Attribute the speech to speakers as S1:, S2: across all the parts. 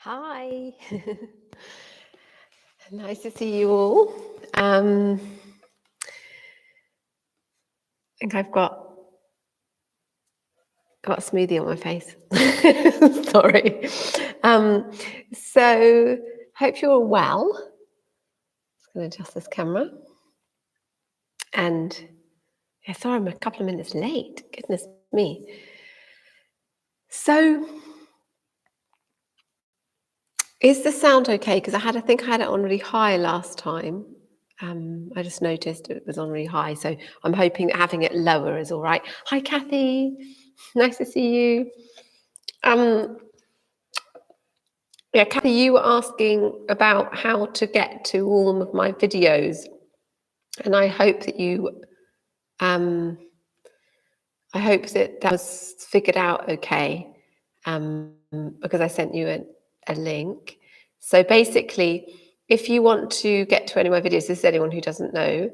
S1: Hi, nice to see you all. I think I've got a smoothie on my face. Sorry. So hope you're well. Just going to adjust this camera. And yeah, sorry, I'm a couple of minutes late. Goodness me. So is the sound okay? Because I think I had it on really high last time. I just noticed it was on really high, so I'm hoping that having it lower is all right. Hi, Kathy. Nice to see you. Yeah, Kathy, you were asking about how to get to all of my videos, and I hope that that was figured out okay, because I sent you a link. So basically, if you want to get to any of my videos, this is anyone who doesn't know,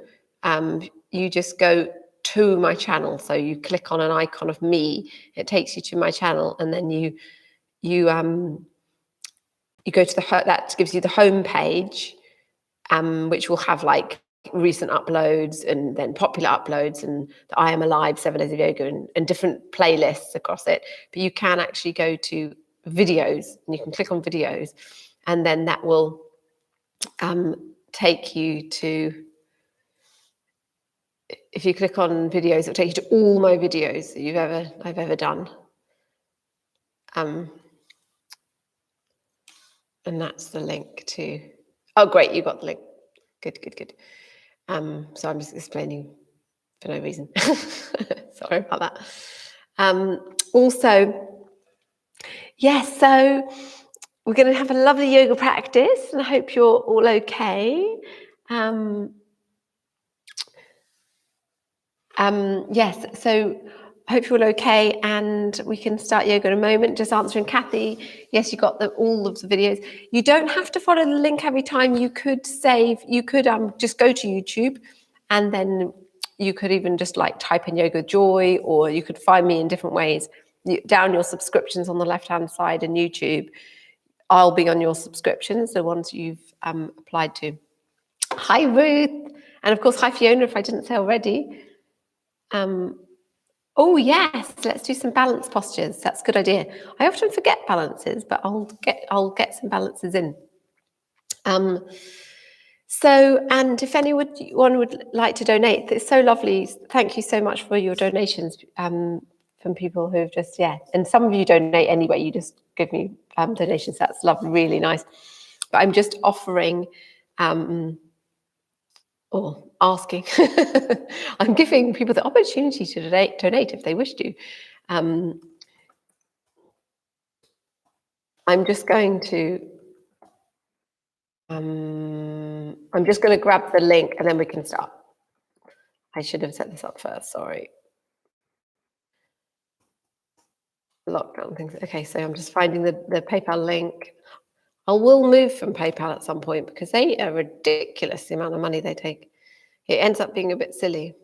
S1: you just go to my channel. So you click on an icon of me, it takes you to my channel, and then you go to that gives you the home page, which will have like recent uploads and then popular uploads and the I Am Alive 7 Days of Yoga and different playlists across it. But you can actually go to videos and you can click on videos, and then that will take you to, if you click on videos, it'll take you to all my videos that I've ever done. And that's the link to, oh great, you got the link. Good. So I'm just explaining for no reason. Sorry about that. Also, yes, so we're going to have a lovely yoga practice, and I hope you're all okay. Yes, so I hope you're all okay, and we can start yoga in a moment. Just answering Kathy, yes, you got all of the videos. You don't have to follow the link every time. You could just go to YouTube, and then you could even just like type in Yoga Joy, or you could find me in different ways. Down your subscriptions on the left-hand side in YouTube, I'll be on your subscriptions, the ones you've applied to. Hi, Ruth. And of course, hi, Fiona, if I didn't say already. Oh yes, let's do some balance postures. That's a good idea. I often forget balances, but I'll get some balances in. And if anyone would like to donate, it's so lovely. Thank you so much for your donations from people who've just, and some of you donate anyway, you just give me donations. That's lovely, really nice. But I'm just offering or asking, I'm giving people the opportunity to donate if they wish to. I'm just going to grab the link and then we can start. I should have set this up first, sorry. Lockdown things. Okay, so I'm just finding the PayPal link. I will move from PayPal at some point because they are ridiculous, the amount of money they take. It ends up being a bit silly.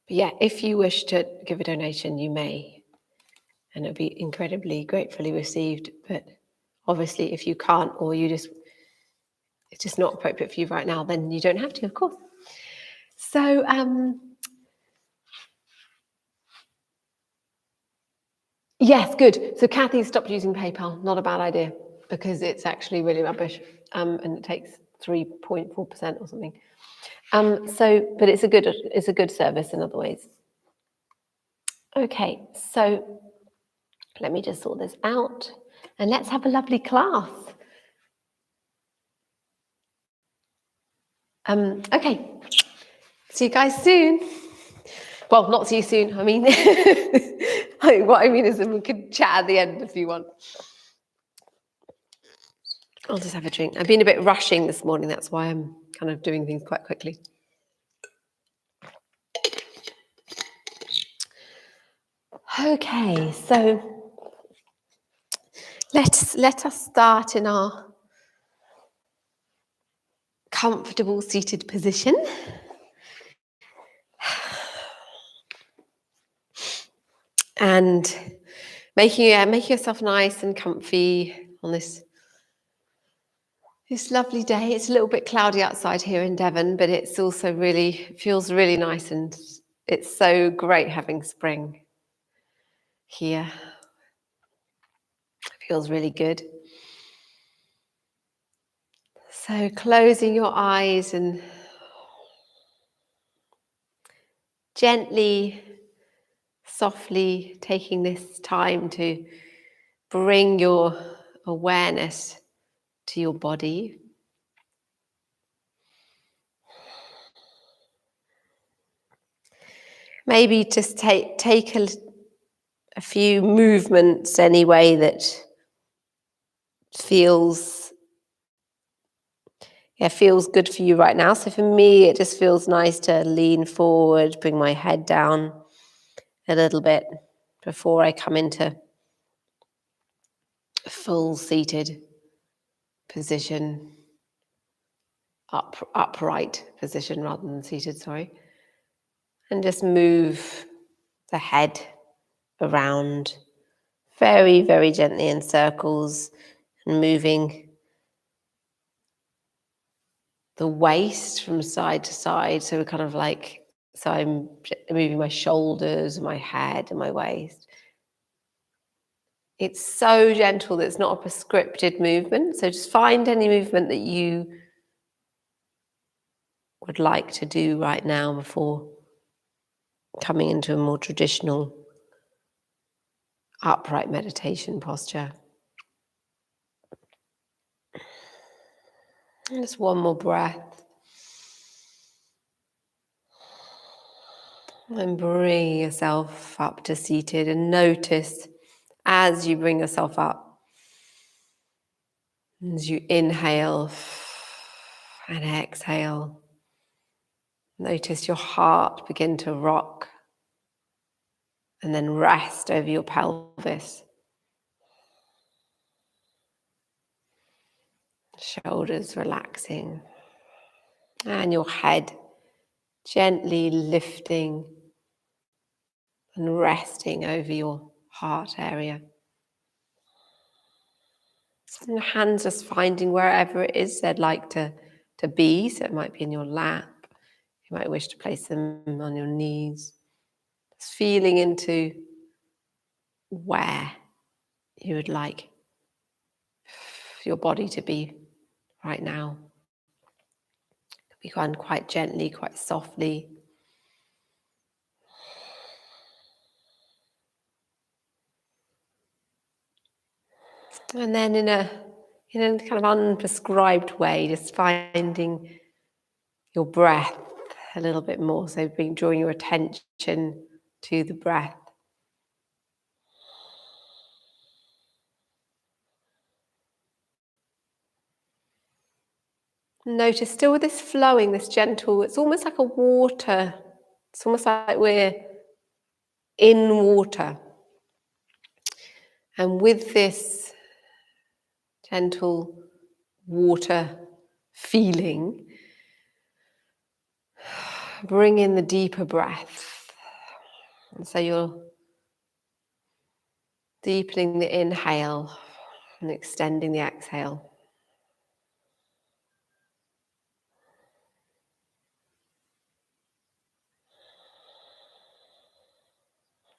S1: But yeah, if you wish to give a donation, you may, and it'll be incredibly gratefully received. But obviously, if you can't, or it's just not appropriate for you right now, then you don't have to, of course. So, yes, good. So Kathy stopped using PayPal. Not a bad idea, because it's actually really rubbish, and it takes 3.4% or something. But it's a good service in other ways. Okay, so let me just sort this out, and let's have a lovely class. Okay, see you guys soon. Well, not see you soon. I mean, what I mean is that we could chat at the end if you want. I'll just have a drink. I've been a bit rushing this morning. That's why I'm kind of doing things quite quickly. Okay, so let us start in our comfortable seated position. And Making yourself nice and comfy on this lovely day. It's a little bit cloudy outside here in Devon, but it's also feels really nice, and it's so great having spring here. It feels really good. So closing your eyes and gently, softly taking this time to bring your awareness to your body. Maybe just take a few movements anyway that feels good for you right now. So for me, it just feels nice to lean forward, bring my head down a little bit before I come into a full seated position, upright position rather than seated, sorry. And just move the head around very, very gently in circles, and moving the waist from side to side. So we're kind of like, so I'm moving my shoulders, my head, and my waist. It's so gentle that it's not a prescripted movement. So just find any movement that you would like to do right now before coming into a more traditional upright meditation posture. And just one more breath. And bring yourself up to seated, and notice as you bring yourself up, as you inhale and exhale, notice your heart begin to rock and then rest over your pelvis. Shoulders relaxing, and your head gently lifting and resting over your heart area. And your hands just finding wherever it is they'd like to be. So it might be in your lap. You might wish to place them on your knees. Just feeling into where you would like your body to be right now. It could be done quite gently, quite softly. And then in a kind of unprescribed way, just finding your breath a little bit more. So drawing your attention to the breath. Notice still with this flowing, this gentle, it's almost like a water. It's almost like we're in water. And with this gentle water feeling, bring in the deeper breath. And so you're deepening the inhale and extending the exhale.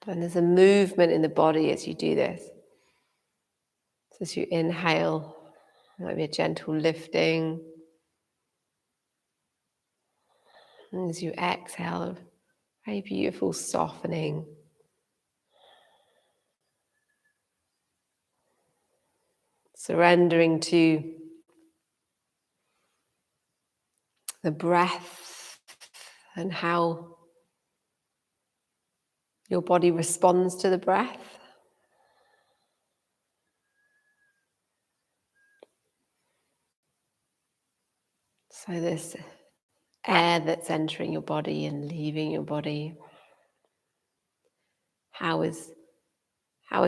S1: And there's a movement in the body as you do this. So as you inhale, there might be a gentle lifting. And as you exhale, a very beautiful softening. Surrendering to the breath and how your body responds to the breath. So this air that's entering your body and leaving your body. How is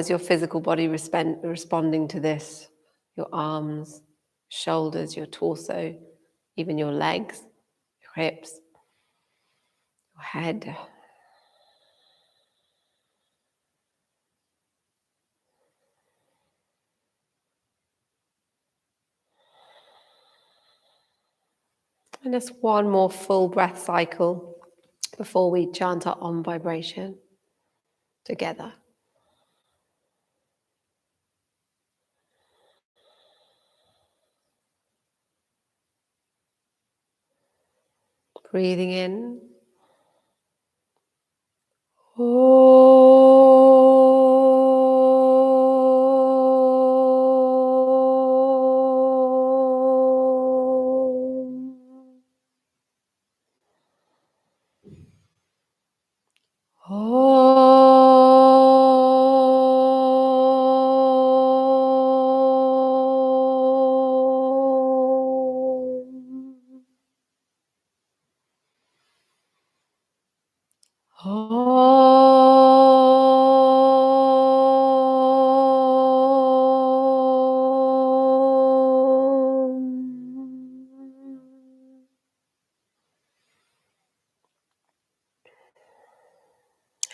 S1: your physical body responding to this? Your arms, shoulders, your torso, even your legs, your hips, your head. And just one more full breath cycle before we chant our Om vibration together. Breathing in.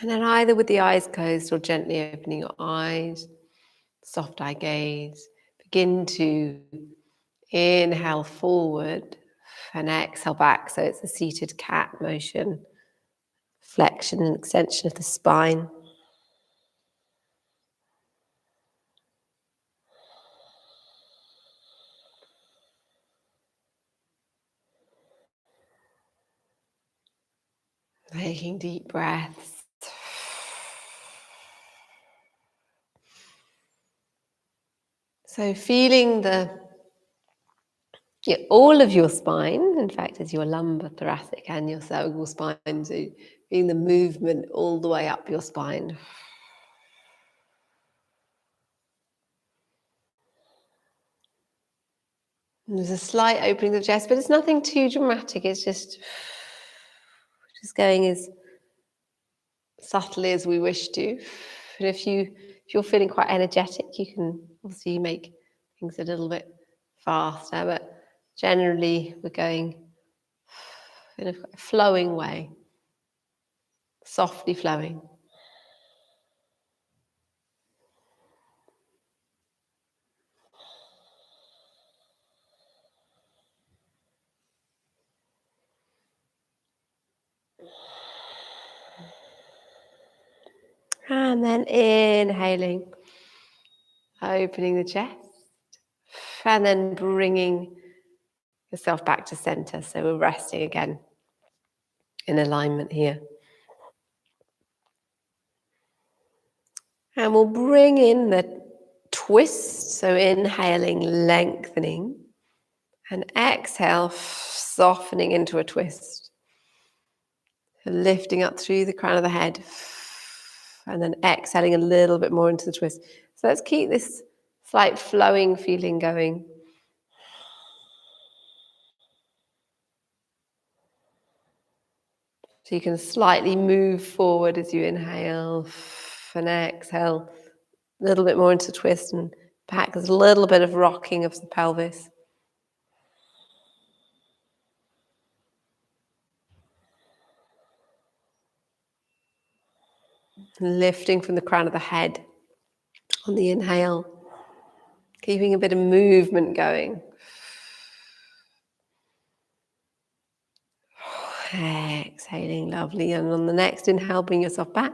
S1: And then either with the eyes closed or gently opening your eyes, soft eye gaze, begin to inhale forward and exhale back. So it's a seated cat motion, flexion and extension of the spine. Taking deep breaths. So feeling all of your spine, in fact, is your lumbar, thoracic, and your cervical spine. So feeling the movement all the way up your spine. And there's a slight opening of the chest, but it's nothing too dramatic. It's just going as subtly as we wish to. And if you're feeling quite energetic, you can obviously make things a little bit faster, but generally we're going in a flowing way, softly flowing. And then inhaling, opening the chest, and then bringing yourself back to center. So we're resting again in alignment here. And we'll bring in the twist. So inhaling, lengthening, and exhale, softening into a twist. Lifting up through the crown of the head, and then exhaling a little bit more into the twist. So let's keep this slight flowing feeling going. So you can slightly move forward as you inhale and exhale a little bit more into the twist, and back. There's a little bit of rocking of the pelvis. Lifting from the crown of the head on the inhale, keeping a bit of movement going. Exhaling, lovely. And on the next inhale, bring yourself back.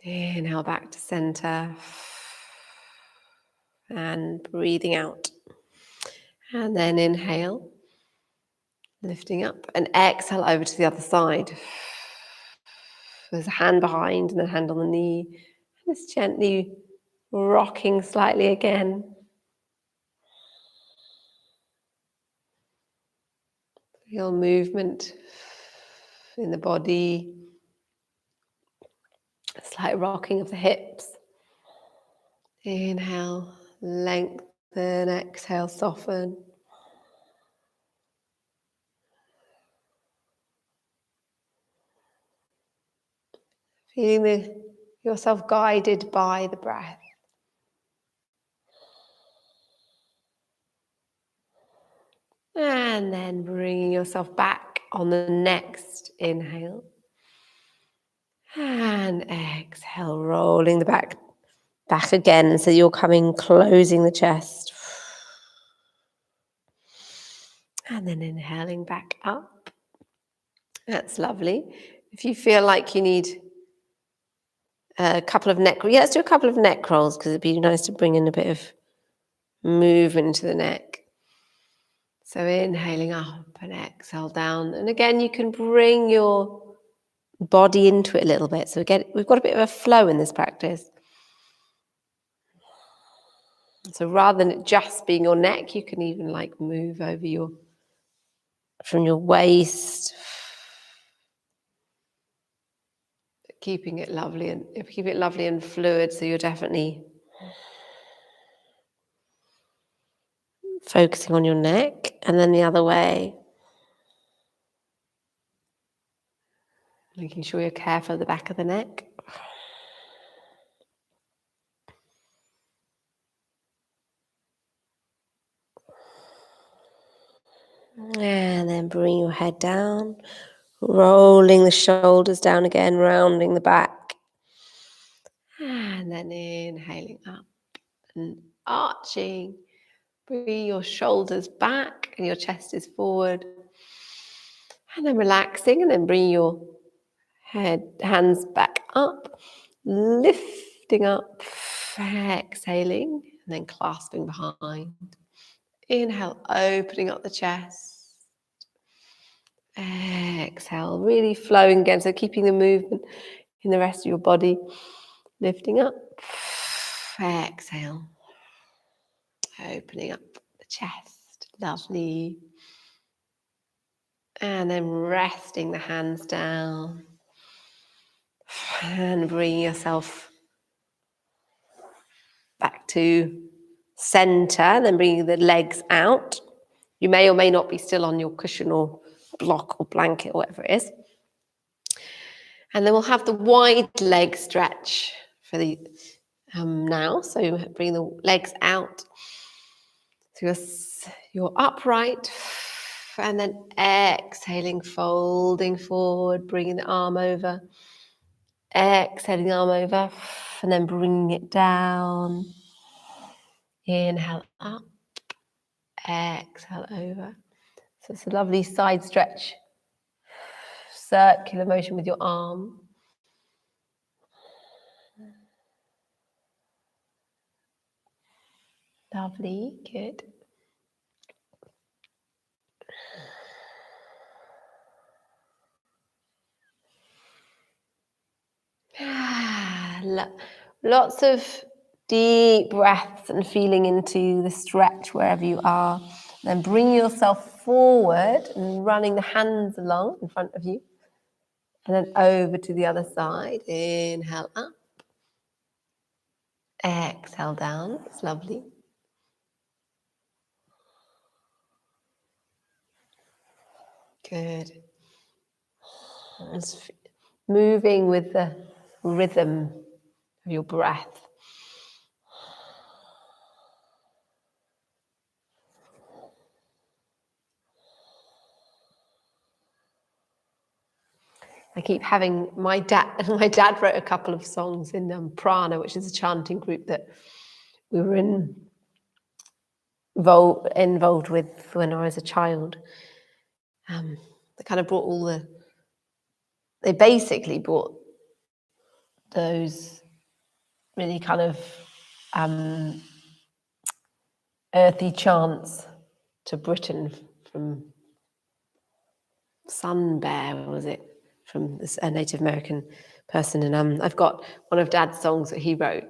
S1: Inhale back to center. And breathing out. And then inhale, lifting up, and exhale over to the other side. There's a hand behind and a hand on the knee. Just gently rocking slightly again. Feel movement in the body. A slight rocking of the hips. Inhale, lengthen, exhale, soften. Feeling yourself guided by the breath. And then bringing yourself back on the next inhale. And exhale, rolling the back again. So you're closing the chest. And then inhaling back up. That's lovely. If you feel like you need a couple of neck, let's do a couple of neck rolls because it'd be nice to bring in a bit of movement into the neck. So inhaling up and exhale down. And again, you can bring your body into it a little bit. So again, we've got a bit of a flow in this practice. So rather than it just being your neck, you can even like move over from your waist, keeping it lovely and fluid. So you're definitely focusing on your neck, and then the other way, making sure you're careful of the back of the neck. And then bring your head down, rolling the shoulders down again, rounding the back. And then inhaling up and arching. Bring your shoulders back and your chest is forward. And then relaxing, and then bring your hands back up, lifting up, exhaling, and then clasping behind. Inhale, opening up the chest. Exhale, really flowing again, so keeping the movement in the rest of your body. Lifting up, exhale, opening up the chest. Lovely. And then resting the hands down. And bringing yourself back to center, then bringing the legs out. You may or may not be still on your cushion or block or blanket or whatever it is. And then we'll have the wide leg stretch for the now. So bring the legs out. So you're upright, and then exhaling, folding forward, bringing the arm over. Exhaling the arm over, and then bringing it down. Inhale up, exhale over. So it's a lovely side stretch, circular motion with your arm. Lovely, good. Lots of deep breaths and feeling into the stretch wherever you are. Then bring yourself forward and running the hands along in front of you. And then over to the other side. Inhale up. Exhale down. It's lovely. Good. Just moving with the rhythm of your breath. I keep having my dad wrote a couple of songs in Prana, which is a chanting group that we were involved with when I was a child. They kind of they basically brought those really kind of earthy chants to Britain from Sun Bear, was it? From a Native American person. And I've got one of Dad's songs that he wrote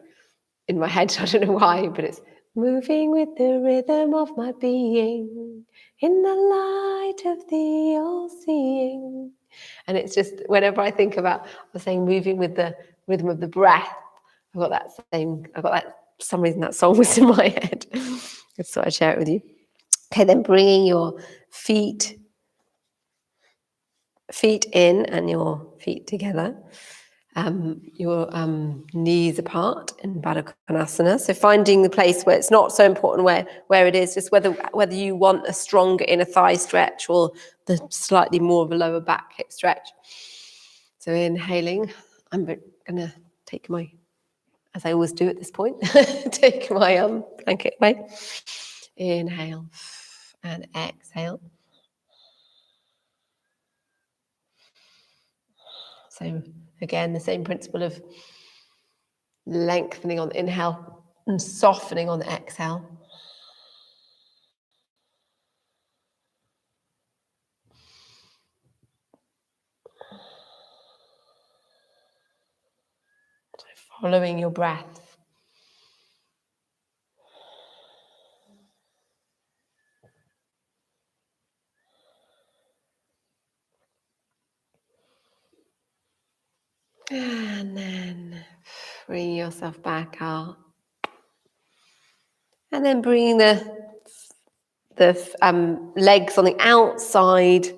S1: in my head. I don't know why, but it's moving with the rhythm of my being in the light of the all-seeing. And it's just, whenever I think about, I was saying, moving with the rhythm of the breath, for some reason that song was in my head. I just thought I'd share it with you. Okay, then bringing your feet in and your feet together. Your knees apart in Baddha Konasana. So finding the place where it's not so important where it is, just whether you want a stronger inner thigh stretch or the slightly more of a lower back hip stretch. So inhaling, I'm going to take my, as I always do at this point, take my blanket away. Inhale and exhale. So again, the same principle of lengthening on the inhale and softening on the exhale. So following your breath. And then bring yourself back up. And then bring the legs on the outside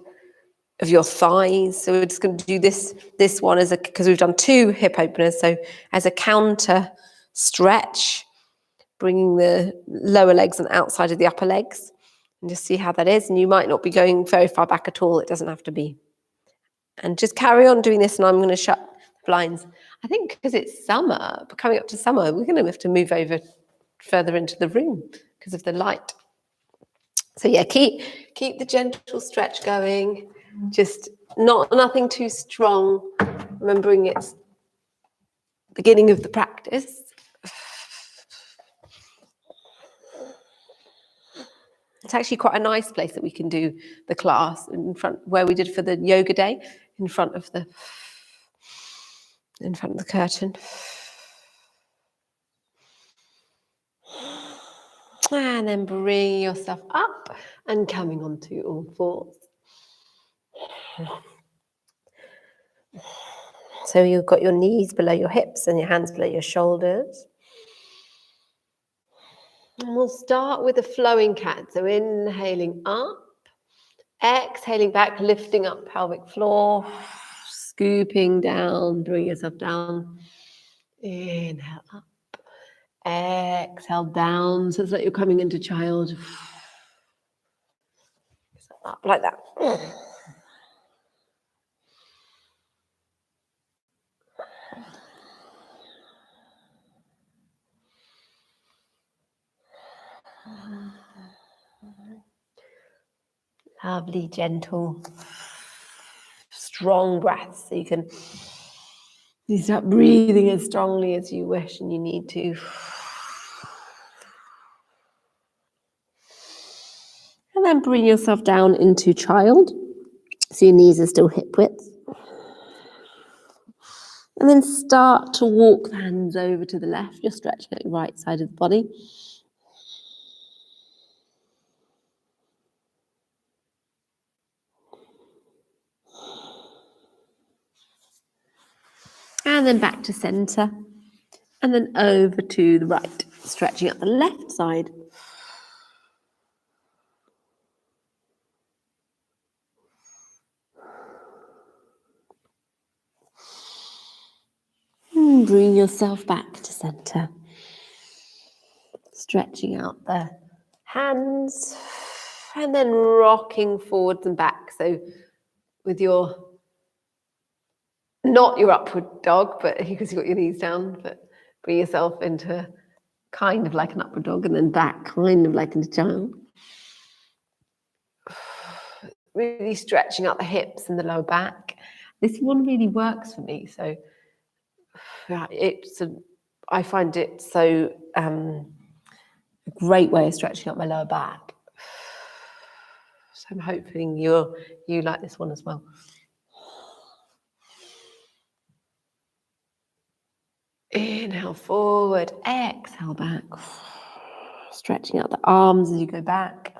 S1: of your thighs. So we're just going to do this one as because we've done 2 hip openers. So as a counter stretch, bringing the lower legs on the outside of the upper legs, and just see how that is. And you might not be going very far back at all. It doesn't have to be. And just carry on doing this, and I'm going to shut the blinds. I think because it's summer, but coming up to summer, we're going to have to move over further into the room because of the light. So yeah, keep the gentle stretch going. Just nothing too strong. Remembering it's beginning of the practice. It's actually quite a nice place that we can do the class in front, where we did for the yoga day, in front of the curtain. And then bring yourself up and coming onto all fours. So you've got your knees below your hips and your hands below your shoulders. And we'll start with a flowing cat. So inhaling up, exhaling back, lifting up pelvic floor, scooping down, bring yourself down. Inhale up, exhale down. So it's like you're coming into child. Up like that. Lovely, gentle, strong breaths. So you can start breathing as strongly as you wish and you need to. And then bring yourself down into child. So your knees are still hip width. And then start to walk the hands over to the left. You're stretching out your right side of the body. And then back to center. And then over to the right, stretching out the left side. And bring yourself back to center. Stretching out the hands. And then rocking forwards and back. So with your, not your upward dog, but because you've got your knees down, but bring yourself into kind of like an upward dog and then back kind of like into child. Really stretching out the hips and the lower back. This one really works for me. So yeah, I find it so a great way of stretching out my lower back. So I'm hoping you like this one as well. Inhale forward, exhale back. Stretching out the arms as you go back.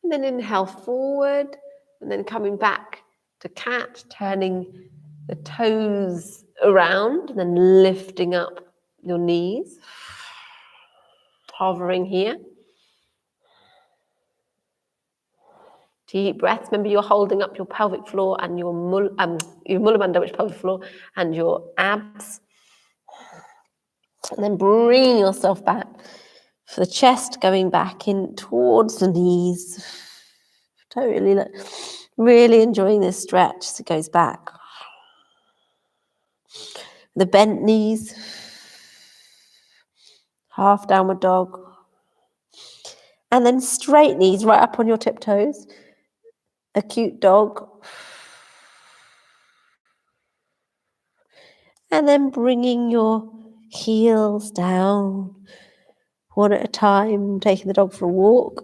S1: And then inhale forward, and then coming back to cat, turning the toes around, and then lifting up your knees. Hovering here. Deep breaths. Remember, you're holding up your pelvic floor and your mula bandha, which is pelvic floor, and your abs. And then bring yourself back for the chest, going back in towards the knees. Totally, really enjoying this stretch as it goes back. The bent knees. Half downward dog. And then straight knees right up on your tiptoes. A cute dog. And then bringing your heels down, one at a time, taking the dog for a walk.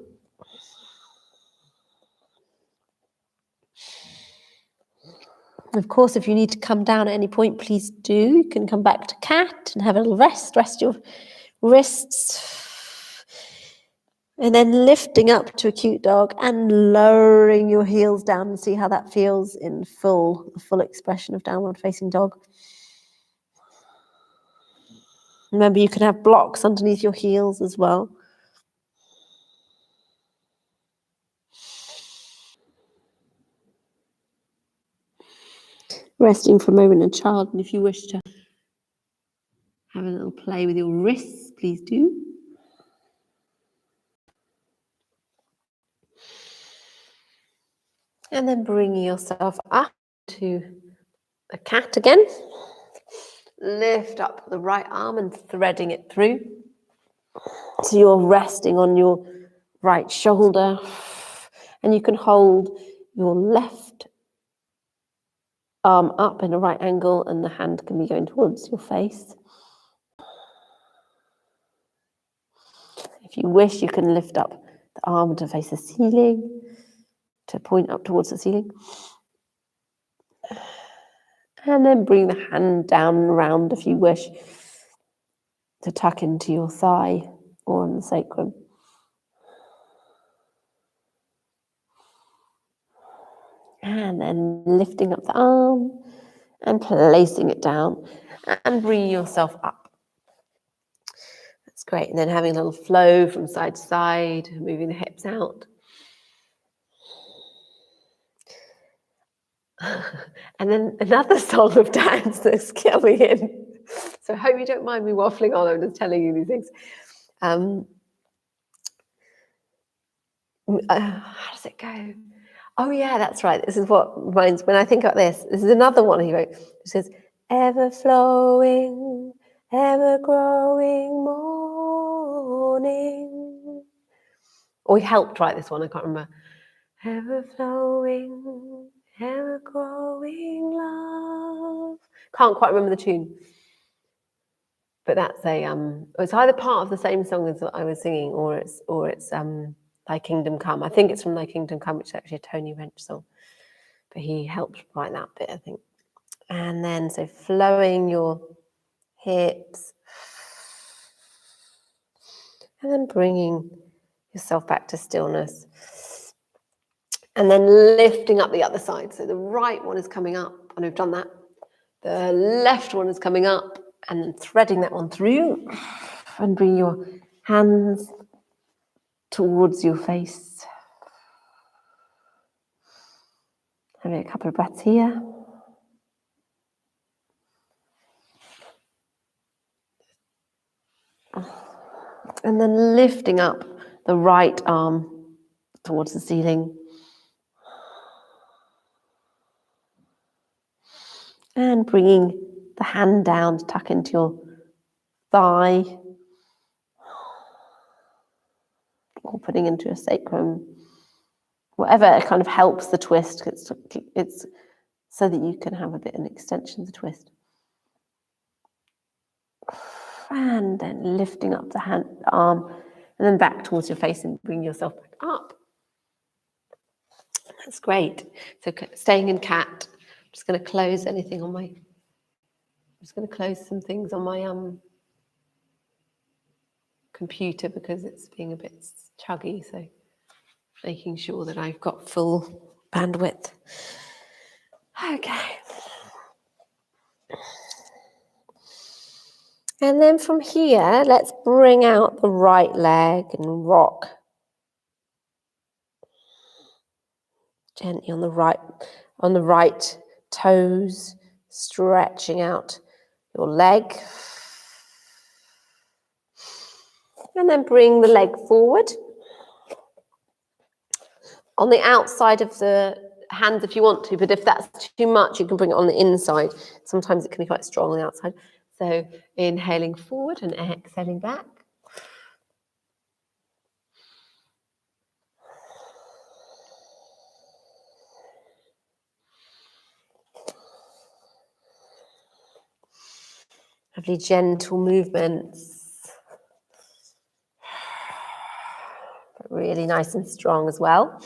S1: Of course, if you need to come down at any point, please do. You can come back to cat and have a little rest. Rest your wrists. And then lifting up to a cute dog and lowering your heels down and see how that feels in the full expression of downward facing dog. Remember, you can have blocks underneath your heels as well. Resting for a moment in child, and if you wish to have a little play with your wrists, please do. And then bringing yourself up to a cat again. Lift up the right arm and threading it through. So you're resting on your right shoulder, and you can hold your left arm up in a right angle, and the hand can be going towards your face. If you wish, you can lift up the arm to face the ceiling, to point up towards the ceiling. And then bring the hand down and round if you wish, to tuck into your thigh or on the sacrum. And then lifting up the arm and placing it down and bringing yourself up. That's great. And then having a little flow from side to side, moving the hips out. And then another song of dance that's coming in. So I hope you don't mind me waffling on. I'm just telling you these things. How does it go? Oh yeah, that's right. This is what reminds, when I think about this is another one he wrote. It says, ever flowing, ever growing morning. Or he helped write this one, I can't remember. Ever flowing, ever growing love. Can't quite remember the tune. But that's it's either part of the same song as what I was singing, or it's Thy Kingdom Come. I think it's from Thy Kingdom Come, which is actually a Tony Wrench song. But he helped write that bit, I think. And then, so flowing your hips. And then bringing yourself back to stillness. And then lifting up the other side. So the right one is coming up, and we've done that. The left one is coming up, and then threading that one through. And bring your hands towards your face. Having a couple of breaths here. And then lifting up the right arm towards the ceiling. And bringing the hand down to tuck into your thigh. Or putting into a sacrum. Whatever kind of helps the twist. It's so that you can have a bit of an extension of the twist. And then lifting up the arm, and then back towards your face and bring yourself back up. That's great. So staying in cat, I'm just going to close anything on my, I'm just going to close some things on my computer because it's being a bit chuggy. So making sure that I've got full bandwidth. Okay. And then from here, let's bring out the right leg and rock gently on the right toes, stretching out your leg. And then bring the leg forward. On the outside of the hands if you want to, but if that's too much, you can bring it on the inside. Sometimes it can be quite strong on the outside. So inhaling forward and exhaling back. Lovely gentle movements. But really nice and strong as well.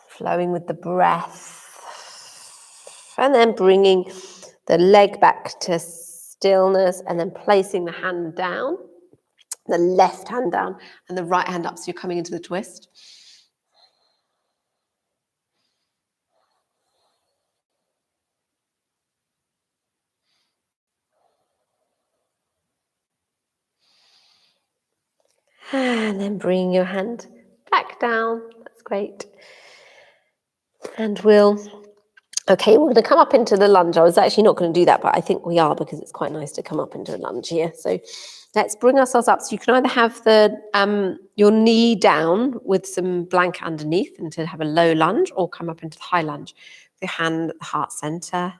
S1: Flowing with the breath. And then bringing the leg back to stillness and then placing the hand down, the left hand down and the right hand up, so you're coming into the twist. And then bring your hand back down. That's great. And okay, we're going to come up into the lunge. I was actually not going to do that, but I think we are because it's quite nice to come up into a lunge here. So let's bring ourselves up. So you can either have your knee down with some blanket underneath and to have a low lunge, or come up into the high lunge with your hand at the heart center.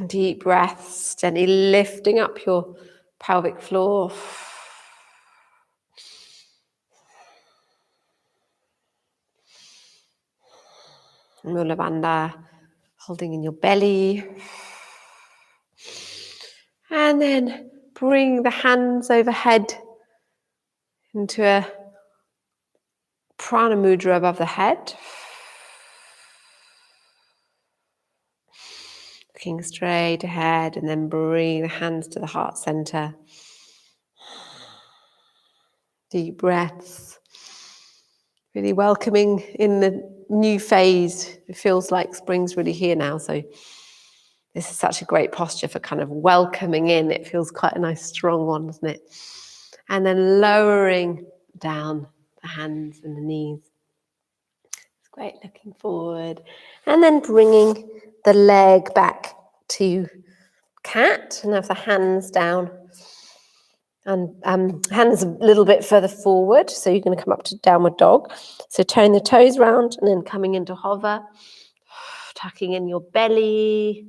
S1: Deep breaths, gently lifting up your pelvic floor. Mula Bandha, holding in your belly. And then bring the hands overhead into a prana mudra above the head. Looking straight ahead, and then bring the hands to the heart center. Deep breaths. Really welcoming in the new phase. It feels like spring's really here now, so this is such a great posture for kind of welcoming in. It feels quite a nice strong one, doesn't it? And then lowering down the hands and the knees. It's great, looking forward. And then bringing the leg back to cat, and have the hands down. And hands a little bit further forward, so you're going to come up to downward dog. So turning the toes round and then coming into hover, tucking in your belly,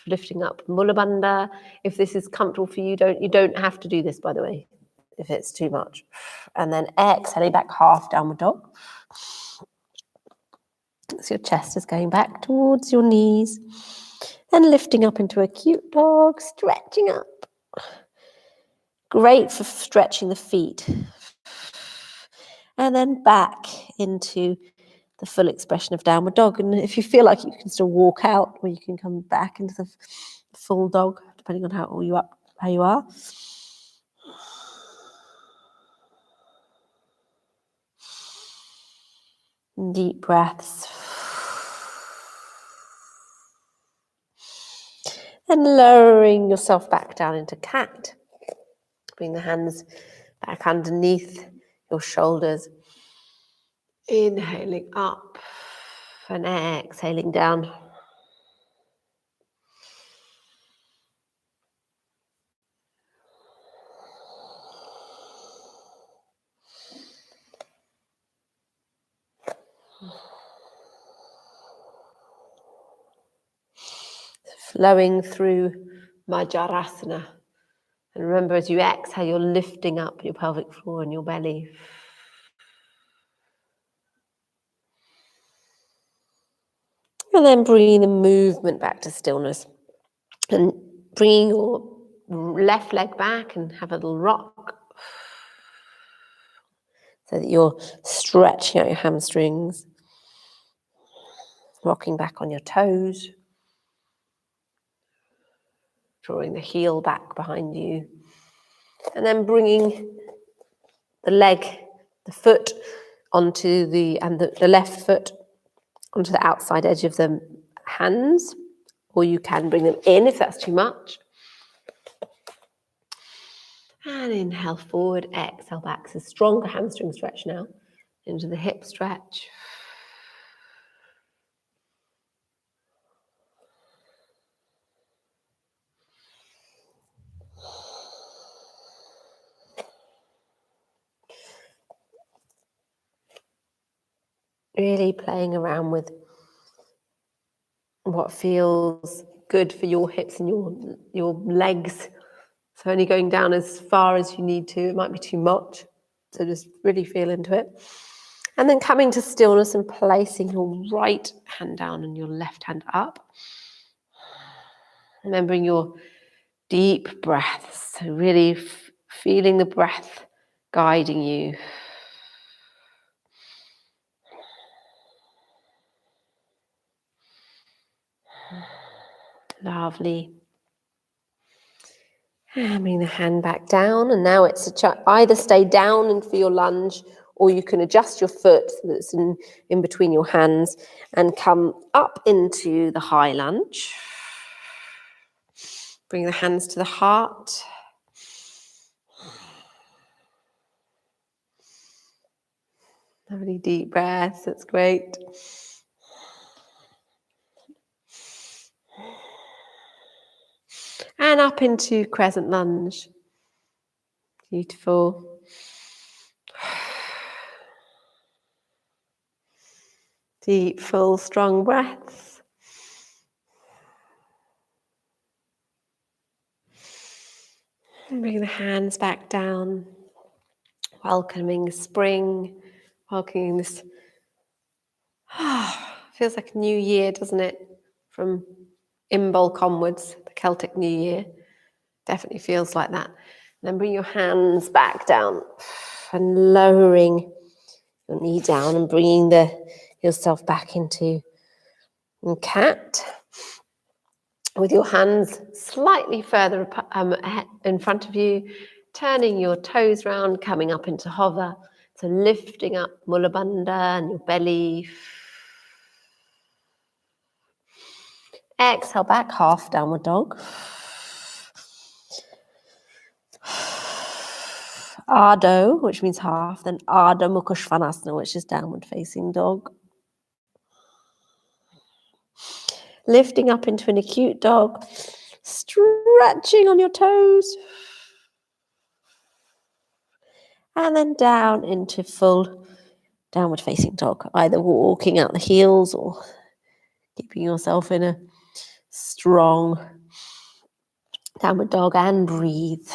S1: lifting up Mula Bandha. If this is comfortable for you, you don't have to do this, by the way, if it's too much. And then exhaling back half downward dog. So your chest is going back towards your knees. And lifting up into a cute dog, stretching up. Great for stretching the feet. And then back into the full expression of downward dog. And if you feel like you can still walk out, or you can come back into the full dog, depending on how you are. Deep breaths. And lowering yourself back down into cat. Bring the hands back underneath your shoulders. Inhaling up and exhaling down. Flowing through Majarasana. And remember, as you exhale, you're lifting up your pelvic floor and your belly. And then bringing the movement back to stillness. And bringing your left leg back and have a little rock. So that you're stretching out your hamstrings. Rocking back on your toes. Drawing the heel back behind you. And then bringing the foot onto the left foot onto the outside edge of the hands, or you can bring them in if that's too much. And inhale forward, exhale back. So stronger hamstring stretch now into the hip stretch. Really playing around with what feels good for your hips and your legs So only going down as far as you need to. It might be too much. So just really feel into it. And then coming to stillness and placing your right hand down and your left hand up. Remembering your deep breaths. So really feeling the breath guiding you. Lovely. And bring the hand back down, and now it's either stay down and for your lunge, or you can adjust your foot so that it's in between your hands and come up into the high lunge. Bring the hands to the heart. Lovely deep breaths, that's great. And up into crescent lunge. Beautiful. Deep, full, strong breaths. And bring the hands back down. Welcoming spring. Welcoming this. Feels like a new year, doesn't it? From Imbolc onwards, the Celtic New Year. Definitely feels like that. Then bring your hands back down and lowering your knee down and bringing yourself back into cat. With your hands slightly further in front of you, turning your toes round, coming up into hover. So lifting up Mula Bandha and your belly. Exhale back, half downward dog. Ardha, which means half, then Ardha Mukha Svanasana, which is downward facing dog. Lifting up into an acute dog, stretching on your toes. And then down into full downward facing dog, either walking out the heels or keeping yourself in a strong downward dog, and breathe.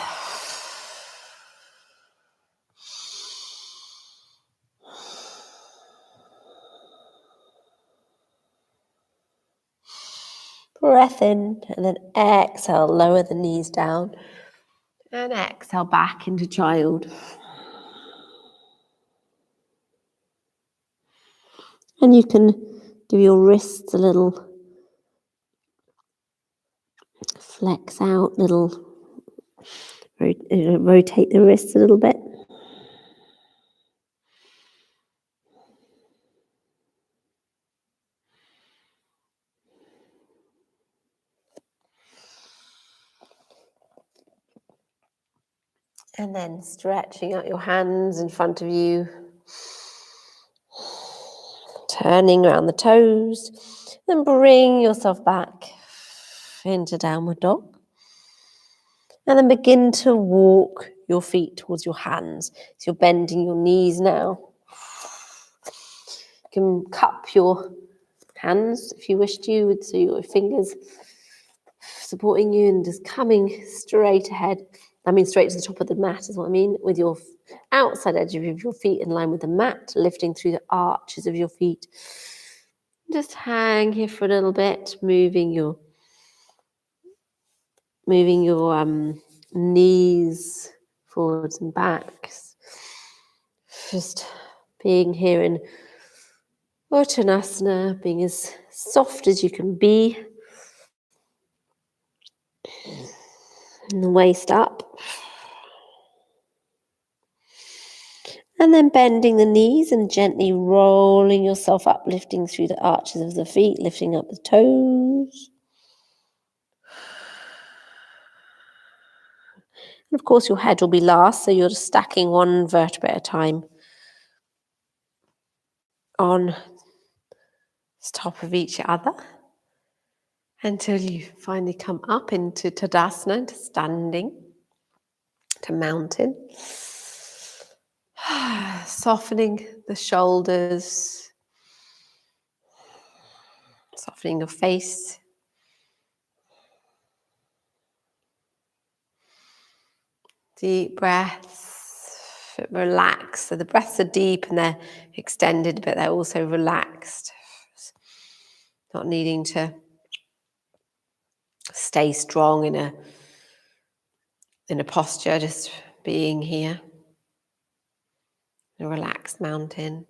S1: Breath in, and then exhale, lower the knees down, and exhale back into child. And you can give your wrists a little flex out, rotate the wrists a little bit. And then stretching out your hands in front of you. Turning around the toes. Then bring yourself back into downward dog. And then begin to walk your feet towards your hands. So you're bending your knees now. You can cup your hands if you wish to, so your fingers supporting you and just coming straight ahead. I mean straight to the top of the mat is what I mean, with your outside edge of your feet in line with the mat, lifting through the arches of your feet. Just hang here for a little bit, moving your knees forwards and backs. Just being here in Uttanasana, being as soft as you can be. And the waist up. And then bending the knees and gently rolling yourself up, lifting through the arches of the feet, lifting up the toes. And of course, your head will be last, so you're just stacking one vertebrae at a time on top of each other until you finally come up into Tadasana, into standing, to mountain. Softening the shoulders, softening your face. Deep breaths, relax. So the breaths are deep and they're extended, but they're also relaxed. Not needing to stay strong in a posture, just being here. A relaxed mountain.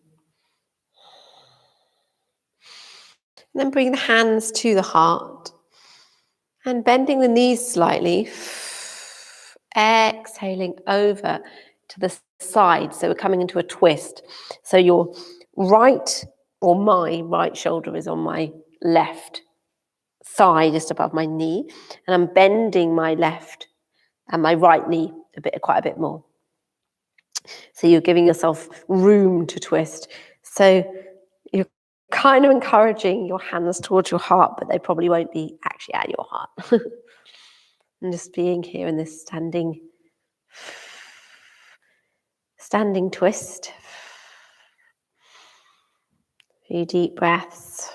S1: And then bring the hands to the heart and bending the knees slightly. Exhaling over to the side. So we're coming into a twist. So your right, or my right shoulder is on my left thigh, just above my knee. And I'm bending my left and my right knee quite a bit more. So you're giving yourself room to twist. So you're kind of encouraging your hands towards your heart, but they probably won't be actually at your heart. And just being here in this standing twist. A few deep breaths.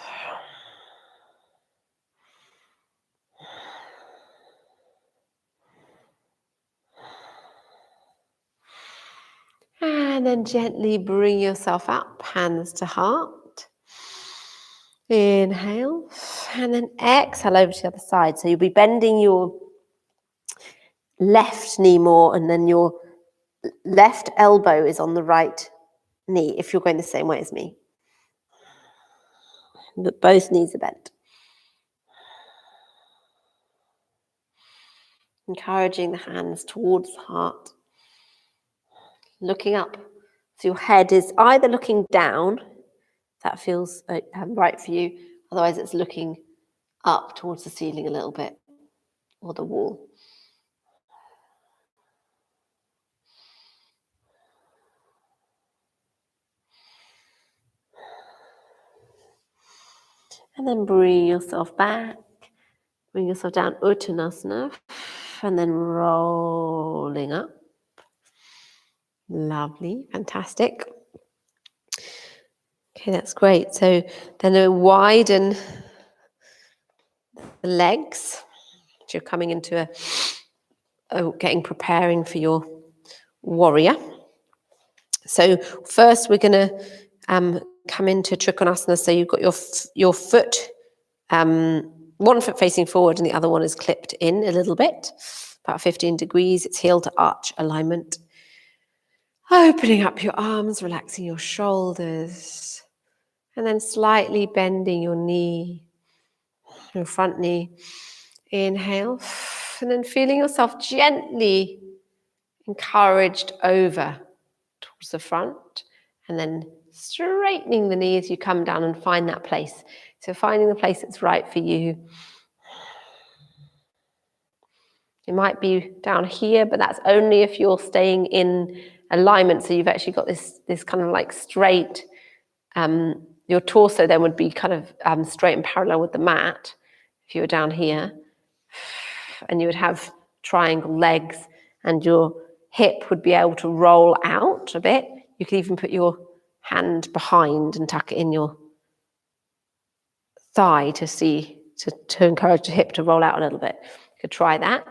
S1: And then gently bring yourself up, hands to heart. Inhale, and then exhale over to the other side. So you'll be bending your left knee more, and then your left elbow is on the right knee, if you're going the same way as me. But both knees are bent. Encouraging the hands towards the heart. Looking up. So your head is either looking down, that feels right for you, otherwise it's looking up towards the ceiling a little bit, or the wall. And then bring yourself back, bring yourself down, Uttanasana, and then rolling up. Lovely, fantastic. Okay, that's great. So then widen the legs. So you're coming into preparing for your warrior. So first we're going to come into Trikonasana. So you've got your foot, one foot facing forward and the other one is clipped in a little bit, about 15 degrees. It's heel to arch alignment. Opening up your arms, relaxing your shoulders, and then slightly bending your knee, your front knee. Inhale, and then feeling yourself gently encouraged over towards the front, and then straightening the knee as you come down and find that place. So finding the place that's right for you. It might be down here, but that's only if you're staying in alignment. So you've actually got this kind of like straight, your torso then would be kind of straight and parallel with the mat if you were down here. And you would have triangle legs and your hip would be able to roll out a bit. You could even put your hand behind and tuck it in your thigh to encourage the hip to roll out a little bit. You could try that.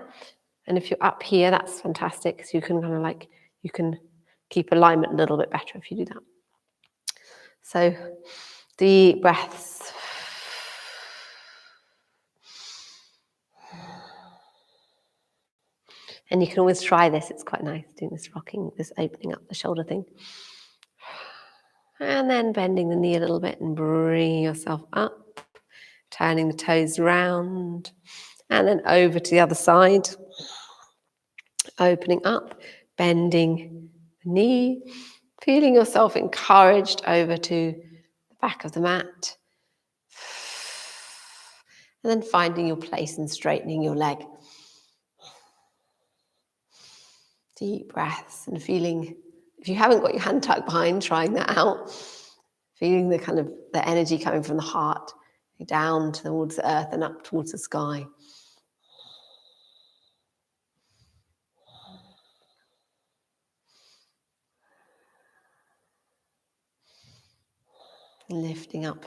S1: And if you're up here, that's fantastic. So you can kind of you can keep alignment a little bit better if you do that. So deep breaths. And you can always try this. It's quite nice doing this rocking, this opening up the shoulder thing. And then bending the knee a little bit and bringing yourself up, turning the toes round, and then over to the other side. Opening up, bending the knee, feeling yourself encouraged over to the back of the mat. And then finding your place and straightening your leg. Deep breaths and feeling, if you haven't got your hand tucked behind, trying that out. Feeling the kind of the energy coming from the heart down towards the earth and up towards the sky. Lifting up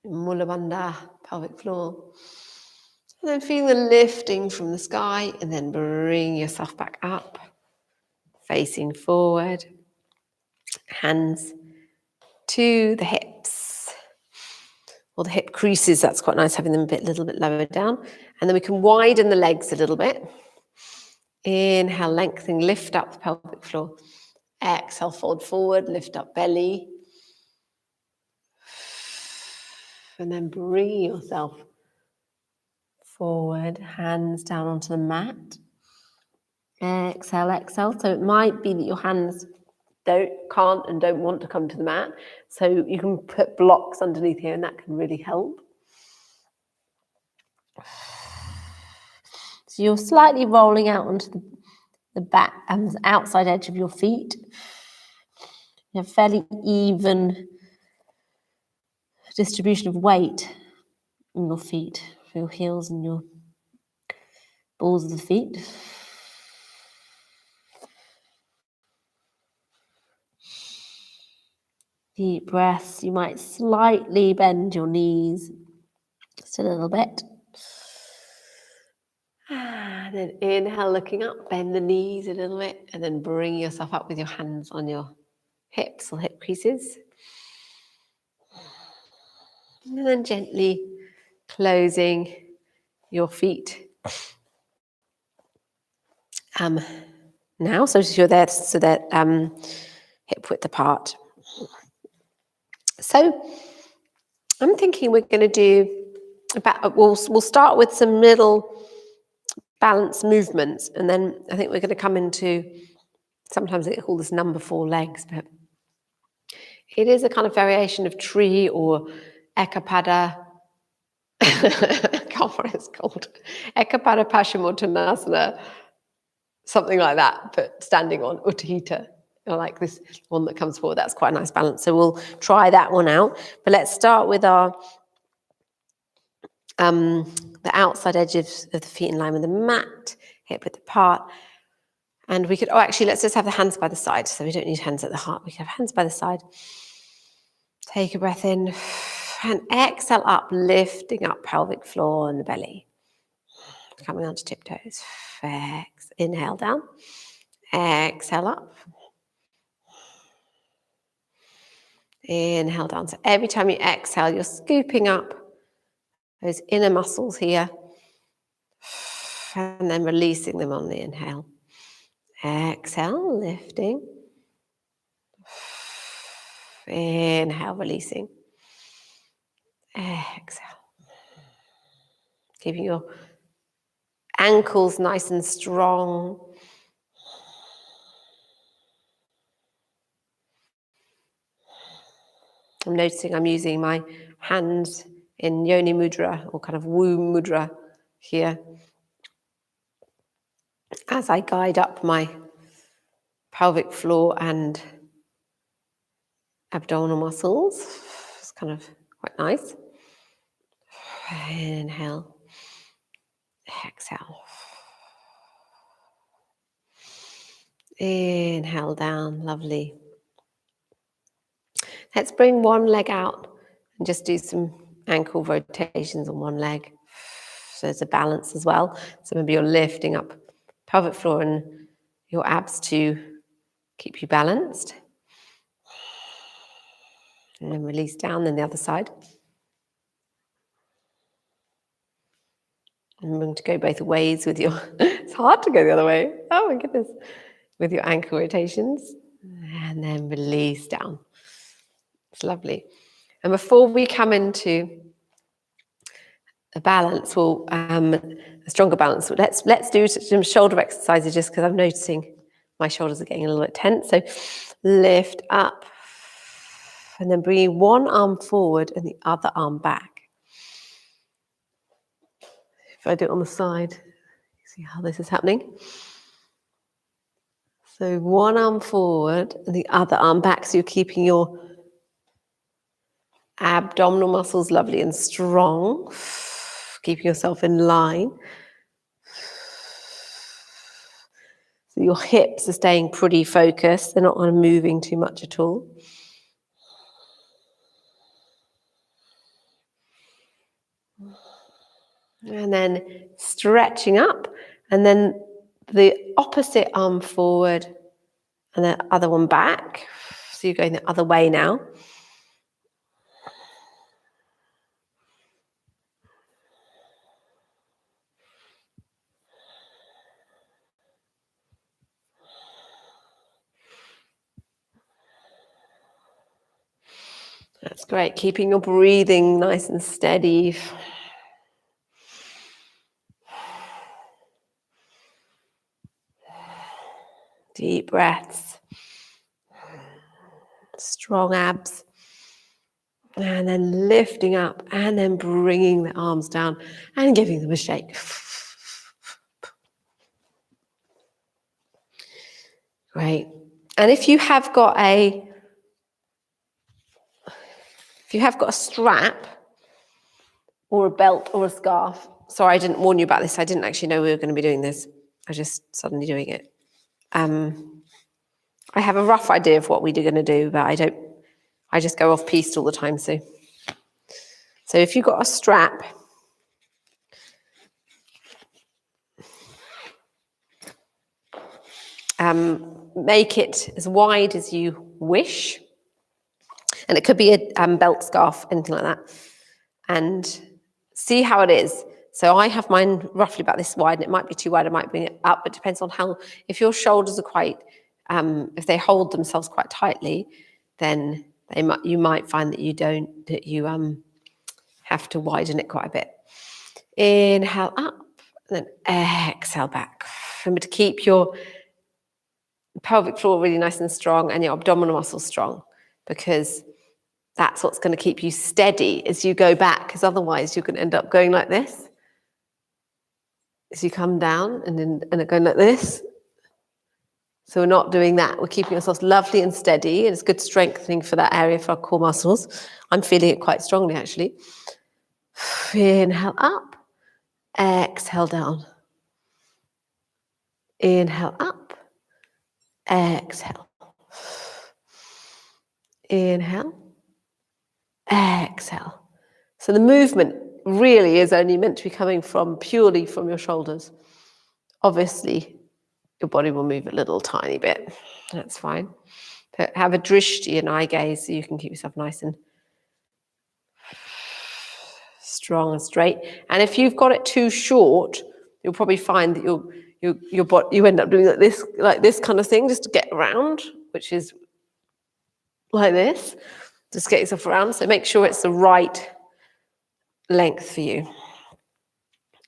S1: Mula Bandha, pelvic floor. And then feel the lifting from the sky, and then bring yourself back up, facing forward, hands to the hips, or the hip creases. That's quite nice, having them a little bit lower down. And then we can widen the legs a little bit. Inhale, lengthening, lift up the pelvic floor. Exhale, fold forward, lift up belly. And then bring yourself forward, hands down onto the mat. Exhale, exhale. So it might be that your hands can't and don't want to come to the mat. So you can put blocks underneath here, and that can really help. So you're slightly rolling out onto the back and the outside edge of your feet. You have fairly even distribution of weight in your feet, for your heels and your balls of the feet. Deep breaths. You might slightly bend your knees, just a little bit. And then inhale, looking up, bend the knees a little bit, and then bring yourself up with your hands on your hips or hip creases. And then gently closing your feet. Now, so you're there, so that hip width apart. So I'm thinking we're going to do we'll start with some middle balance movements, and then I think we're going to come into, sometimes they call this number 4 legs, but it is a kind of variation of tree or Ekapada. I can't remember what it's called. Ekapada Paschimottanasana, something like that, but standing on Utthita. I like this one that comes forward. That's quite a nice balance. So we'll try that one out. But let's start with our the outside edge of the feet in line with the mat, hip width apart. And we could, actually, let's just have the hands by the side. So we don't need hands at the heart. We can have hands by the side. Take a breath in and exhale up, lifting up pelvic floor and the belly. Coming onto tiptoes. Inhale down. Exhale up. Inhale down. So every time you exhale, you're scooping up those inner muscles here. And then releasing them on the inhale. Exhale, lifting. Inhale, releasing. Exhale. Keeping your ankles nice and strong. I'm noticing I'm using my hands in yoni mudra, or kind of womb mudra here, as I guide up my pelvic floor and abdominal muscles. It's kind of quite nice. Inhale. Exhale. Inhale down, lovely. Let's bring one leg out and just do some ankle rotations on one leg. So there's a balance as well. So maybe you're lifting up pelvic floor and your abs to keep you balanced. And then release down, then the other side. And we're going to go both ways with your, it's hard to go the other way. Oh my goodness. With your ankle rotations. And then release down. It's lovely. And before we come into a balance, a stronger balance, let's do some shoulder exercises, just because I'm noticing my shoulders are getting a little bit tense. So lift up. And then bringing one arm forward and the other arm back. If I do it on the side, see how this is happening. So one arm forward and the other arm back. So you're keeping your abdominal muscles lovely and strong. Keeping yourself in line. So your hips are staying pretty focused. They're not kind of moving too much at all. And then stretching up, and then the opposite arm forward and the other one back. So you're going the other way now. That's great. Keeping your breathing nice and steady. Deep breaths. Strong abs. And then lifting up and then bringing the arms down and giving them a shake. Great. And if you have got a strap or a belt or a scarf, sorry, I didn't warn you about this. I didn't actually know we were going to be doing this. I was just suddenly doing it. I have a rough idea of what we're going to do, but I just go off piste all the time. So if you've got a strap, make it as wide as you wish. And it could be a belt, scarf, anything like that. And see how it is. So I have mine roughly about this wide, and it might be too wide, I might bring it up. It depends on if your shoulders are quite, if they hold themselves quite tightly, then you might find that you have to widen it quite a bit. Inhale up, and then exhale back. Remember to keep your pelvic floor really nice and strong and your abdominal muscles strong, because that's what's going to keep you steady as you go back, because otherwise you're going to end up going like this. As you come down and going like this. So we're not doing that. We're keeping ourselves lovely and steady, and it's good strengthening for that area, for our core muscles. I'm feeling it quite strongly, actually. Inhale up, exhale down. Inhale up, exhale. Inhale, exhale. So the movement really is only meant to be coming purely from your shoulders. Obviously, your body will move a little tiny bit. That's fine. But have a drishti, an eye gaze, so you can keep yourself nice and strong and straight. And if you've got it too short, you'll probably find that you end up doing like this kind of thing, just to get around, which is like this. Just get yourself around. So make sure it's the right length for you.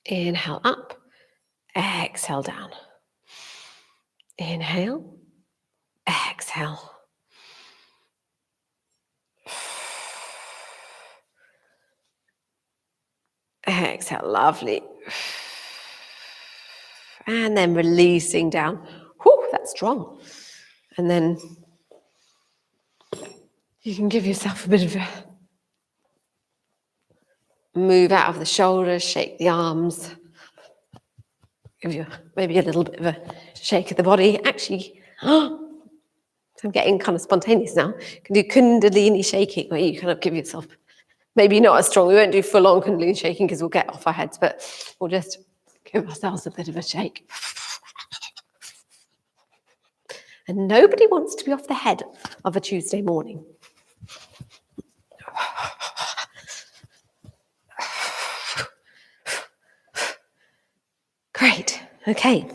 S1: Inhale up, exhale down. Inhale, exhale. Exhale, lovely. And then releasing down. Whew, that's strong. And then you can give yourself a bit of a move out of the shoulders, shake the arms. Give you maybe a little bit of a shake of the body. Actually, I'm getting kind of spontaneous now. You can do kundalini shaking, where you kind of give yourself, maybe not as strong. We won't do full-on kundalini shaking because we'll get off our heads, but we'll just give ourselves a bit of a shake. And nobody wants to be off the head of a Tuesday morning. Great. Okay.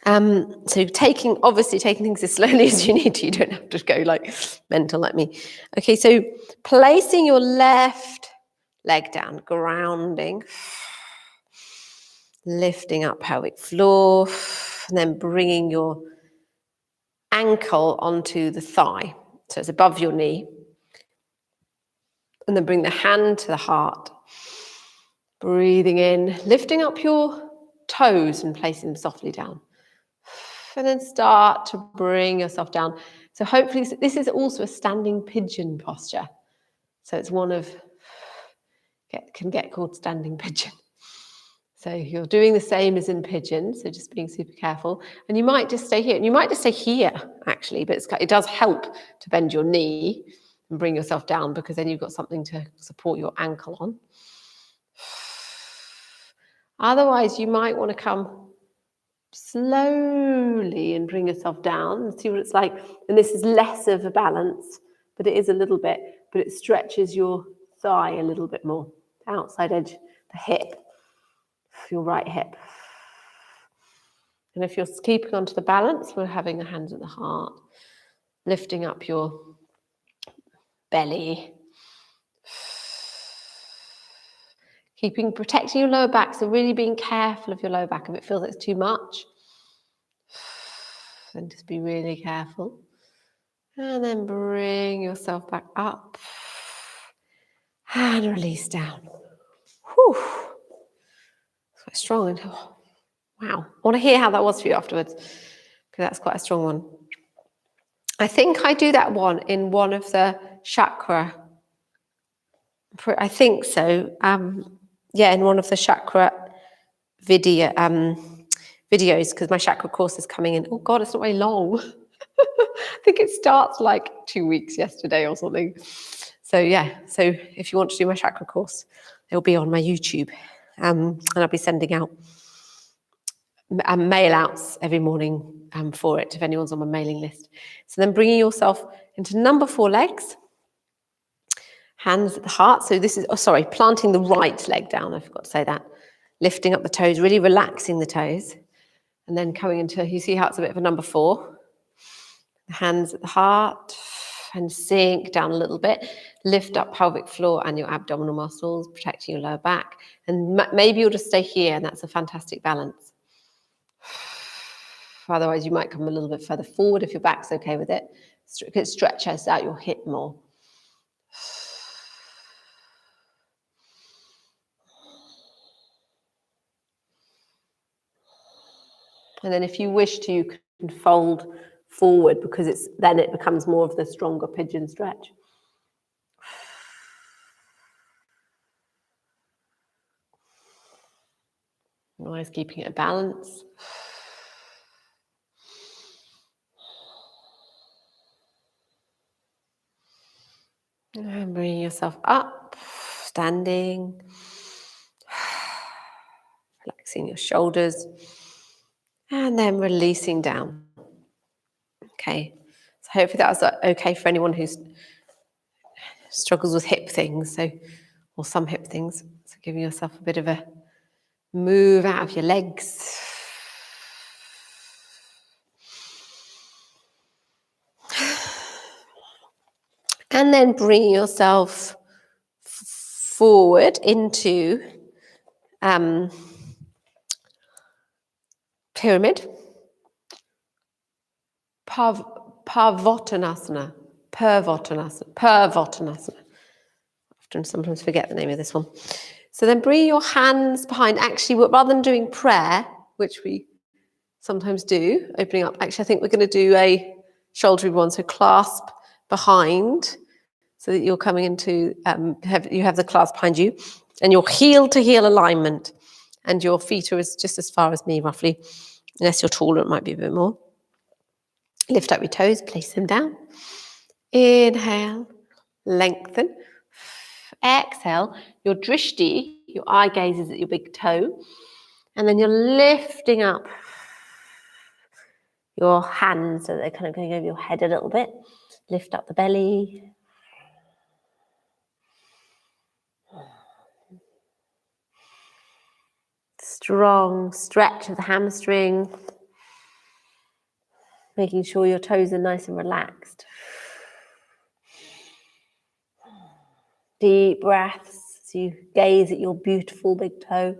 S1: So obviously taking things as slowly as you need to. You don't have to go like mental like me. Okay, so placing your left leg down, grounding, lifting up pelvic floor, and then bringing your ankle onto the thigh. So it's above your knee. And then bring the hand to the heart. Breathing in, lifting up your toes and placing them softly down. And then start to bring yourself down. So hopefully, this is also a standing pigeon posture. So it's can get called standing pigeon. So you're doing the same as in pigeon, so just being super careful. And you might just stay here, and you might just stay here, actually, but it does help to bend your knee and bring yourself down, because then you've got something to support your ankle on. Otherwise, you might want to come slowly and bring yourself down and see what it's like. And this is less of a balance, but it is a little bit, but it stretches your thigh a little bit more. Outside edge, the hip, your right hip. And if you're keeping onto the balance, we're having the hands at the heart, lifting up your belly. Protecting your lower back, so really being careful of your lower back. If it feels like it's too much, then just be really careful. And then bring yourself back up and release down. Whew. It's quite strong. And wow, I want to hear how that was for you afterwards, because that's quite a strong one. I think I do that one in one of the chakra. I think so. Yeah, in one of the chakra videos, because my chakra course is coming in. Oh God, it's not very long. I think it starts like 2 weeks yesterday or something. So yeah, so if you want to do my chakra course, it'll be on my YouTube, and I'll be sending out mail outs every morning for it, if anyone's on my mailing list. So then bringing yourself into number 4 legs. Hands at the heart. So this is, planting the right leg down. I forgot to say that. Lifting up the toes, really relaxing the toes. And then coming into, you see how it's a bit of a number 4. Hands at the heart and sink down a little bit. Lift up pelvic floor and your abdominal muscles, protecting your lower back. And maybe you'll just stay here, and that's a fantastic balance. Otherwise, you might come a little bit further forward if your back's okay with it. It stretches out your hip more. And then if you wish to, you can fold forward, because then it becomes more of the stronger pigeon stretch. Always keeping it a balance. And bringing yourself up, standing. Relaxing your shoulders. And then releasing down. Okay, so hopefully that was okay for anyone who struggles with hip things, or some hip things. So giving yourself a bit of a move out of your legs. And then bring yourself forward into pyramid. Purvottanasana. Often sometimes forget the name of this one. So then bring your hands behind. Actually, rather than doing prayer, which we sometimes do, opening up, actually I think we're going to do a shouldery one. So clasp behind, so that you're coming into, you have the clasp behind you, and your heel to heel alignment, and your feet are just as far as me roughly, unless you're taller, it might be a bit more. Lift up your toes, place them down. Inhale, lengthen. Exhale, your drishti, your eye gaze is at your big toe. And then you're lifting up your hands, so they're kind of going over your head a little bit. Lift up the belly. Strong stretch of the hamstring. Making sure your toes are nice and relaxed. Deep breaths as you gaze at your beautiful big toe.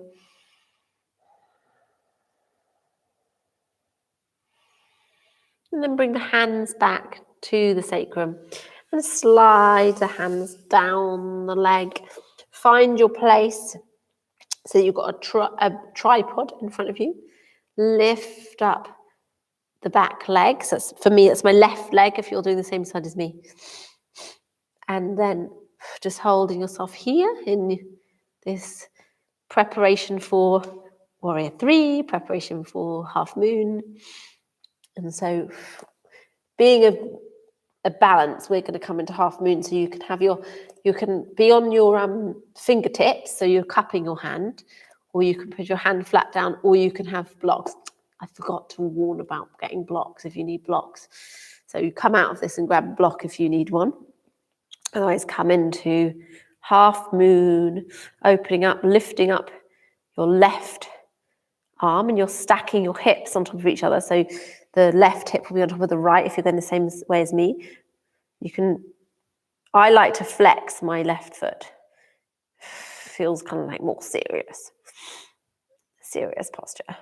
S1: And then bring the hands back to the sacrum and slide the hands down the leg. Find your place so you've got a tripod in front of you. Lift up the back leg. So for me, it's my left leg if you're doing the same side as me. And then just holding yourself here in this preparation for Warrior 3, preparation for half moon. And so being a balance, we're going to come into half moon, so you can have you can be on your fingertips, so you're cupping your hand, or you can put your hand flat down, or you can have blocks. I forgot to warn about getting blocks if you need blocks. So you come out of this and grab a block if you need one. Otherwise, come into half moon, opening up, lifting up your left arm, and you're stacking your hips on top of each other. So the left hip will be on top of the right if you're going the same way as me. I like to flex my left foot. Feels kind of like more serious posture.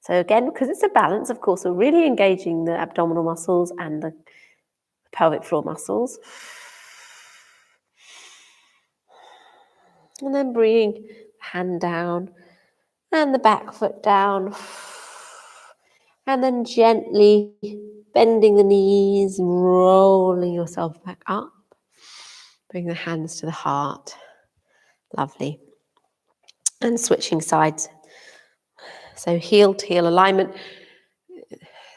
S1: So again, because it's a balance, of course, we're really engaging the abdominal muscles and the pelvic floor muscles. And then bringing the hand down and the back foot down. And then gently bending the knees, rolling yourself back up. Bring the hands to the heart. Lovely. And switching sides. So heel to heel alignment.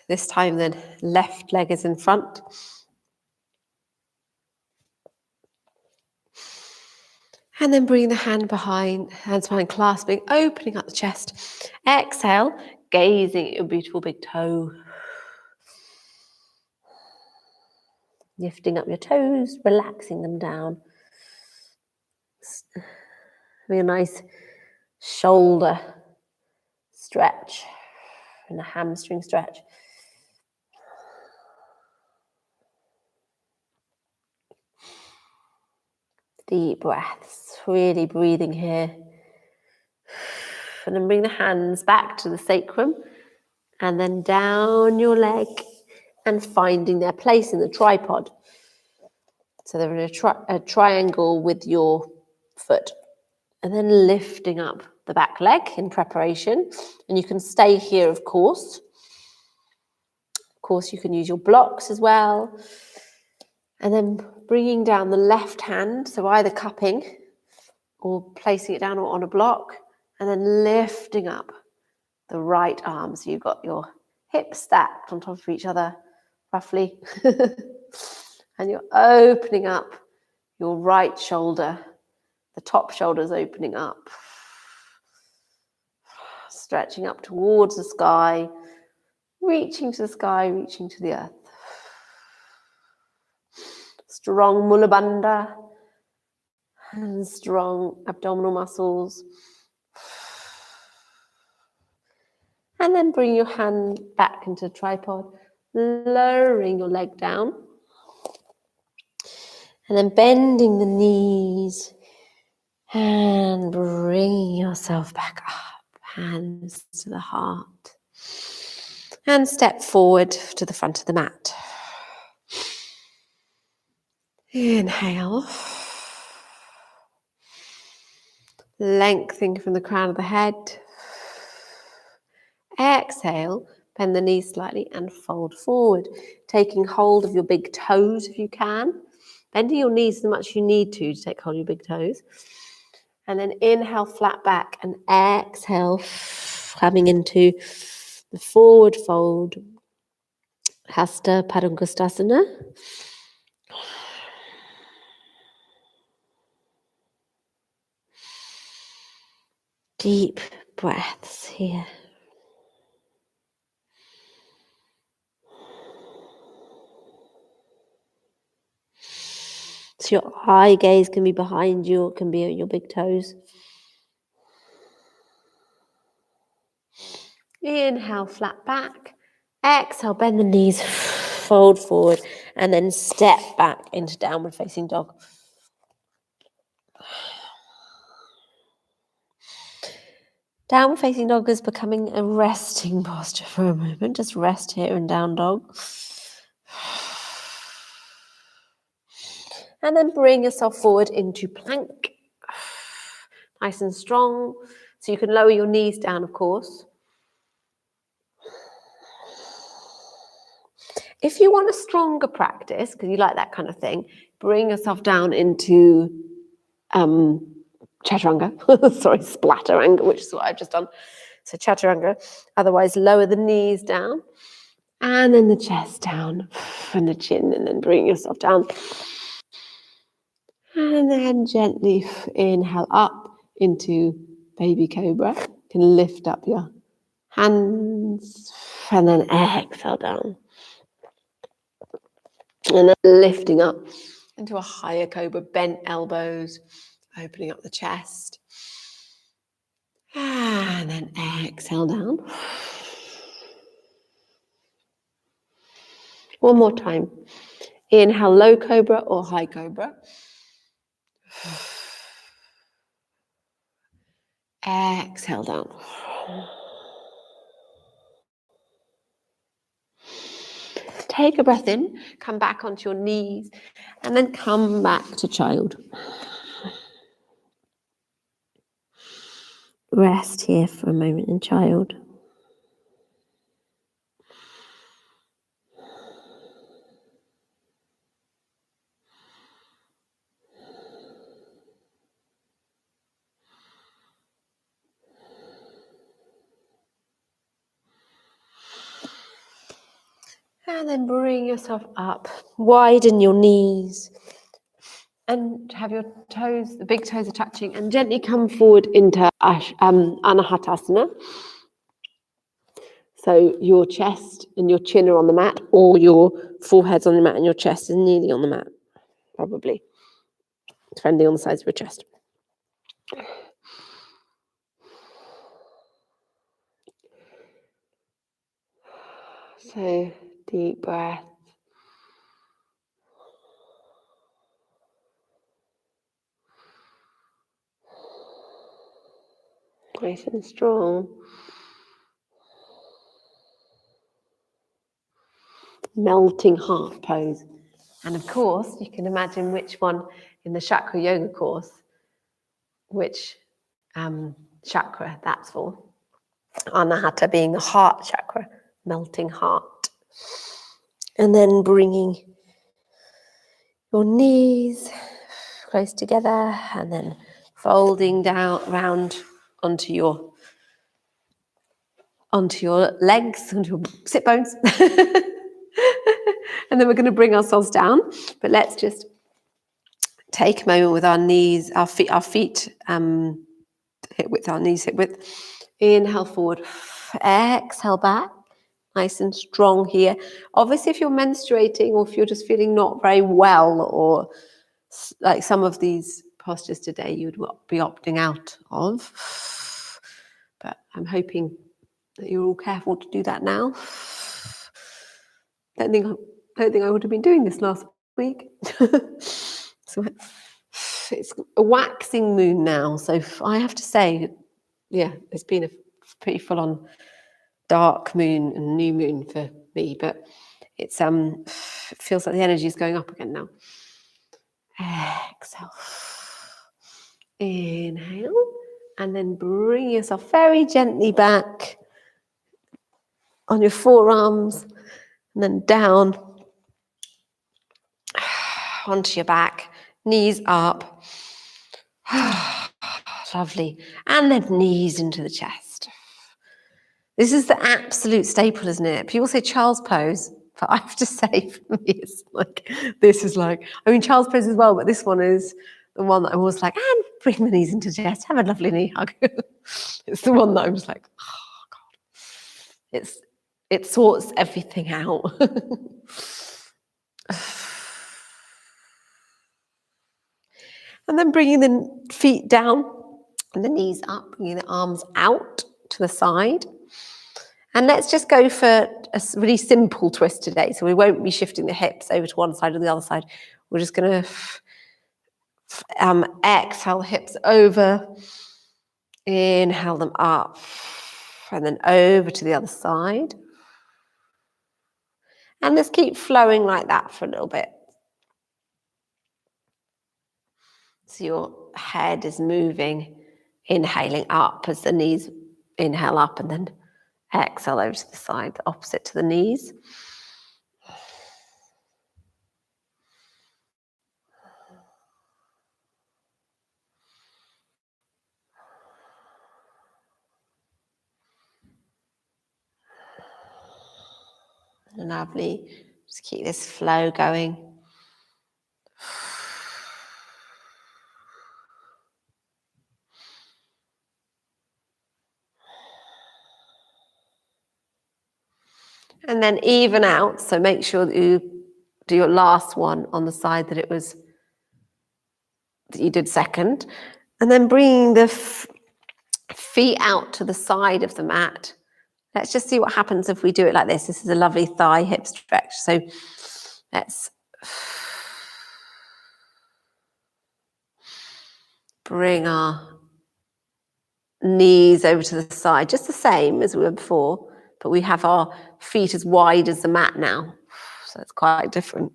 S1: This time the left leg is in front. And then bring the hands behind, clasping, opening up the chest. Exhale, gazing at your beautiful big toe. Lifting up your toes, relaxing them down. Having a nice shoulder stretch and a hamstring stretch. Deep breaths, really breathing here. And then bring the hands back to the sacrum and then down your leg and finding their place in the tripod. So they're in a triangle with your foot. And then lifting up the back leg in preparation. And you can stay here, of course. Of course, you can use your blocks as well. And then bringing down the left hand, so either cupping or placing it down on a block, and then lifting up the right arm. So you've got your hips stacked on top of each other, roughly. And you're opening up your right shoulder. The top shoulder's opening up. Stretching up towards the sky, reaching to the sky, reaching to the earth. Strong Mula Bandha and strong abdominal muscles. And then bring your hand back into the tripod, lowering your leg down. And then bending the knees and bringing yourself back up, hands to the heart. And step forward to the front of the mat. Inhale. Lengthening from the crown of the head. Exhale, bend the knees slightly and fold forward, taking hold of your big toes if you can. Bending your knees as much as you need to take hold of your big toes. And then inhale, flat back, and exhale, coming into the forward fold, Hasta Padangusthasana. Deep breaths here. So your eye gaze can be behind you, or it can be at your big toes. Inhale, flat back. Exhale, bend the knees, fold forward, and then step back into downward facing dog. Downward facing dog is becoming a resting posture for a moment. Just rest here in down dog. And then bring yourself forward into plank. Nice and strong. So you can lower your knees down, of course. If you want a stronger practice, because you like that kind of thing, bring yourself down into chaturanga. Sorry, splatteranga, which is what I've just done. So chaturanga. Otherwise, lower the knees down. And then the chest down. And the chin. And then bring yourself down. And then gently inhale up into baby cobra. You can lift up your hands and then exhale down. And then lifting up into a higher cobra, bent elbows, opening up the chest. And then exhale down. One more time. Inhale, low cobra or high cobra. Exhale down. Take a breath in, come back onto your knees, and then come back to child. Rest here for a moment in child. And then bring yourself up, widen your knees, and have your toes, the big toes are touching, and gently come forward into Anahatasana. So your chest and your chin are on the mat, or your forehead's on the mat and your chest is nearly on the mat, probably, depending on the size of your chest. So deep breath. Nice and strong. Melting heart pose. And of course, you can imagine which one in the chakra yoga course, which chakra that's for. Anahata being the heart chakra, melting heart. And then bringing your knees close together and then folding down round onto your legs, onto your sit bones. And then we're going to bring ourselves down, but let's just take a moment with our knees, our feet hip width, our knees hip width. Inhale forward, exhale back, nice and strong here. Obviously, if you're menstruating or if you're just feeling not very well, or like some of these postures today, you'd be opting out of. But I'm hoping that you're all careful to do that now. Don't think I would have been doing this last week. So it's a waxing moon now, so I have to say, yeah, it's been a pretty full-on dark moon and new moon for me, but it feels like the energy is going up again now. Exhale. Inhale, and then bring yourself very gently back on your forearms, and then down onto your back, knees up. Lovely. And then knees into the chest. This is the absolute staple, isn't it? People say child's pose, but I have to say for me, it's like, this is like, I mean, child's pose as well, but this one is the one that I'm always like, and bring the knees into the chest, have a lovely knee hug. It's the one that I'm just like, oh God. It sorts everything out. And then bringing the feet down and the knees up, bringing the arms out to the side. And let's just go for a really simple twist today. So we won't be shifting the hips over to one side or the other side. We're just going to exhale hips over, inhale them up, and then over to the other side. And just keep flowing like that for a little bit. So your head is moving, inhaling up as the knees inhale up, and then exhale over to the side, the opposite to the knees. Lovely. Just keep this flow going. And then even out. So make sure that you do your last one on the side that you did second. And then bringing the feet out to the side of the mat. Let's just see what happens if we do it like this. This is a lovely thigh hip stretch. So let's bring our knees over to the side, just the same as we were before, but we have our feet as wide as the mat now. So it's quite different.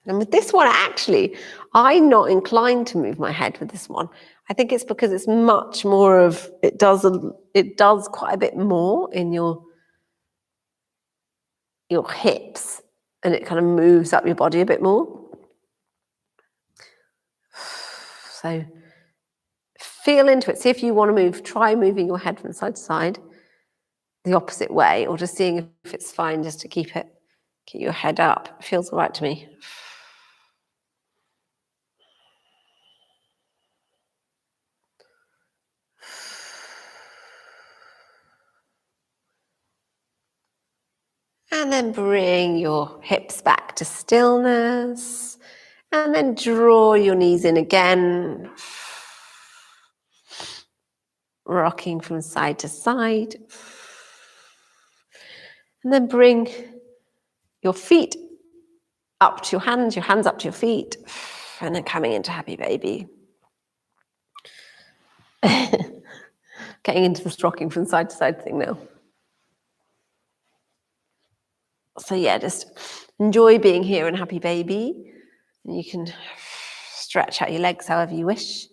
S1: And with this one, actually, I'm not inclined to move my head with this one. I think it's because it's much more of, it does quite a bit more in your hips, and it kind of moves up your body a bit more. So feel into it. See if you want to move. Try moving your head from side to side the opposite way, or just seeing if it's fine just to keep your head up. It feels all right to me. And then bring your hips back to stillness. And then draw your knees in again. Rocking from side to side. And then bring your feet up to your hands up to your feet. And then coming into happy baby. Getting into this rocking from side to side thing now. So yeah, just enjoy being here in happy baby. And you can stretch out your legs however you wish.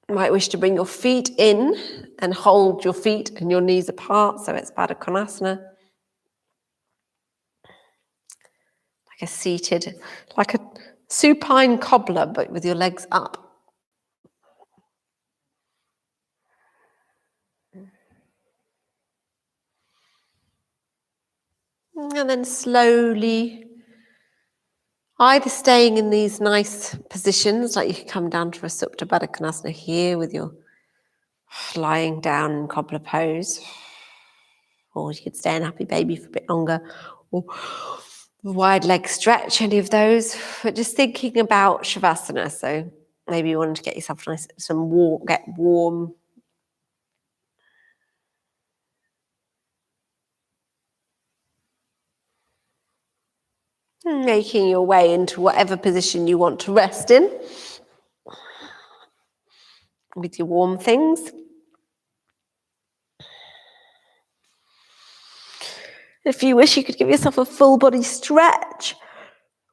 S1: You might wish to bring your feet in and hold your feet and your knees apart, so it's Baddha Konasana. Like a supine cobbler, but with your legs up. And then slowly, either staying in these nice positions, like you can come down to a Supta Baddha Konasana here with your lying down in cobbler pose, or you could stay in happy baby for a bit longer, or wide leg stretch, any of those, but just thinking about Shavasana. So maybe you want to get yourself nice, get warm. Making your way into whatever position you want to rest in with your warm things. If you wish, you could give yourself a full body stretch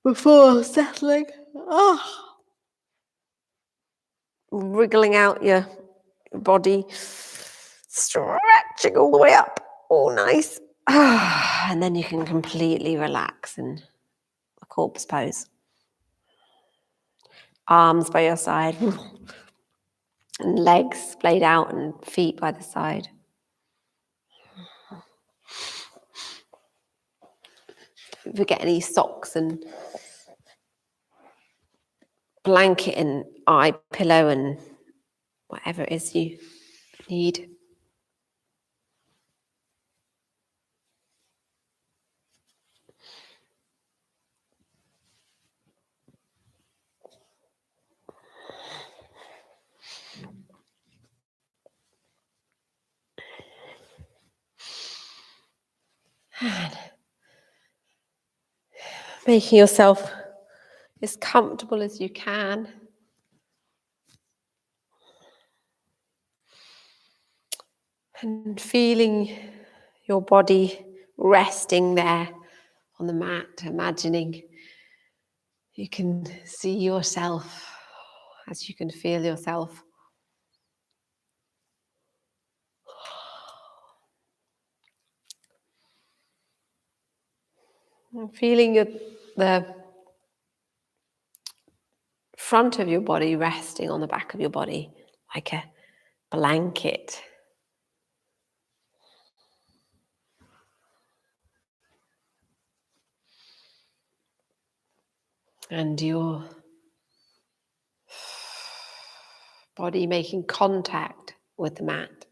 S1: before settling. Wriggling out your body, stretching all the way up. Oh, nice. And then you can completely relax in a corpse pose. Arms by your side, and legs splayed out, and feet by the side. If you get any socks and blanket and eye pillow and whatever it is you need. And making yourself as comfortable as you can. And feeling your body resting there on the mat, imagining you can see yourself as you can feel yourself. And feeling the front of your body resting on the back of your body like a blanket. and your body making contact with the mat.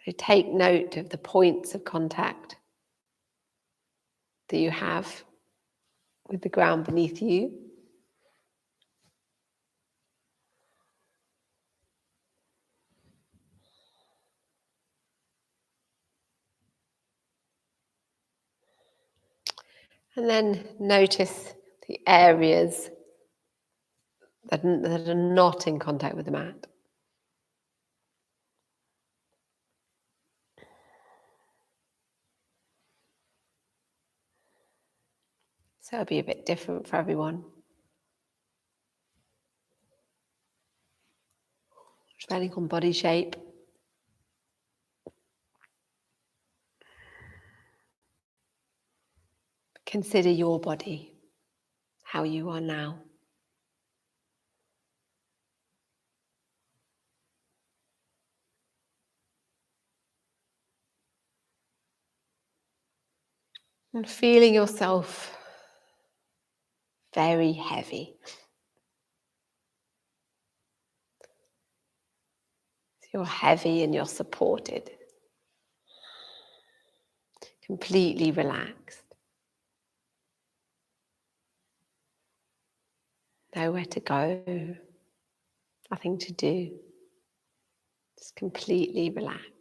S1: So take note of the points of contact that you have with the ground beneath you. And then notice the areas that are not in contact with the mat. So it'll be a bit different for everyone, depending on body shape. Consider your body, how you are now. And feeling yourself very heavy. So you're heavy and you're supported. Completely relaxed. Nowhere to go. Nothing to do. Just completely relaxed.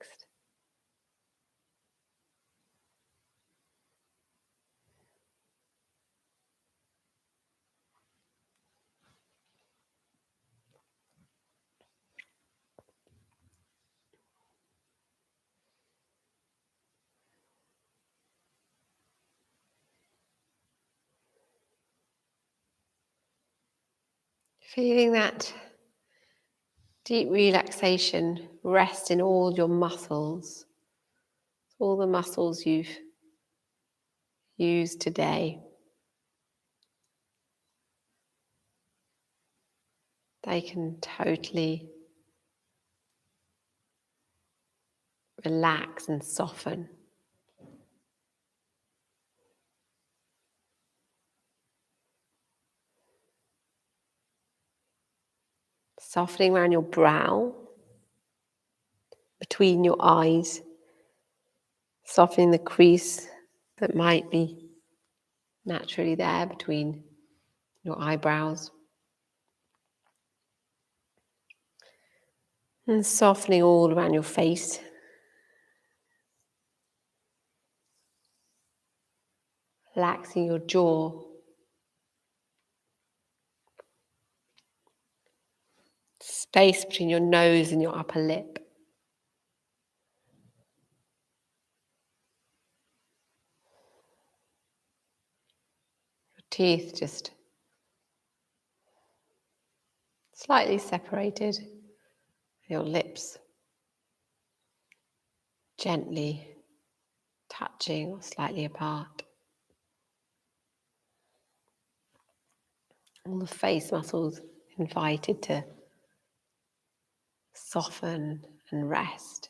S1: Feeling that deep relaxation rest in all your muscles, all the muscles you've used today. They can totally relax and soften. Softening around your brow, between your eyes, softening the crease that might be naturally there between your eyebrows. And softening all around your face. Relaxing your jaw. Space between your nose and your upper lip. Your teeth just slightly separated. Your lips gently touching or slightly apart. All the face muscles invited to soften and rest.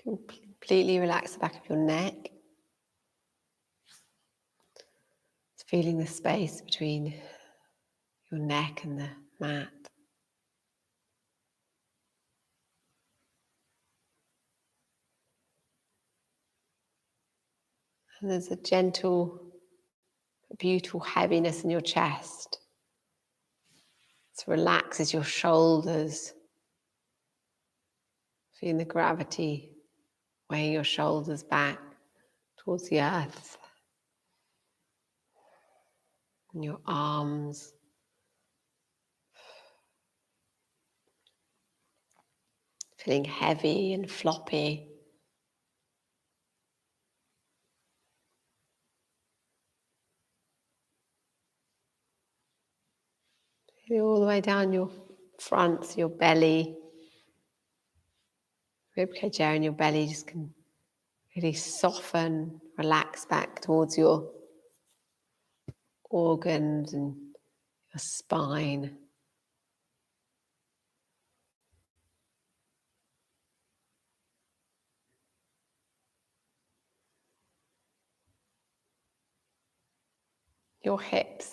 S1: Completely relax the back of your neck. Feeling the space between your neck and the mat. And there's a gentle, beautiful heaviness in your chest. So relaxes your shoulders. Feeling the gravity weighing your shoulders back towards the earth. And your arms. Feeling heavy and floppy. Feeling all the way down your front, your belly. Ribcage area in your belly just can really soften, relax back towards your organs and your spine. your hips.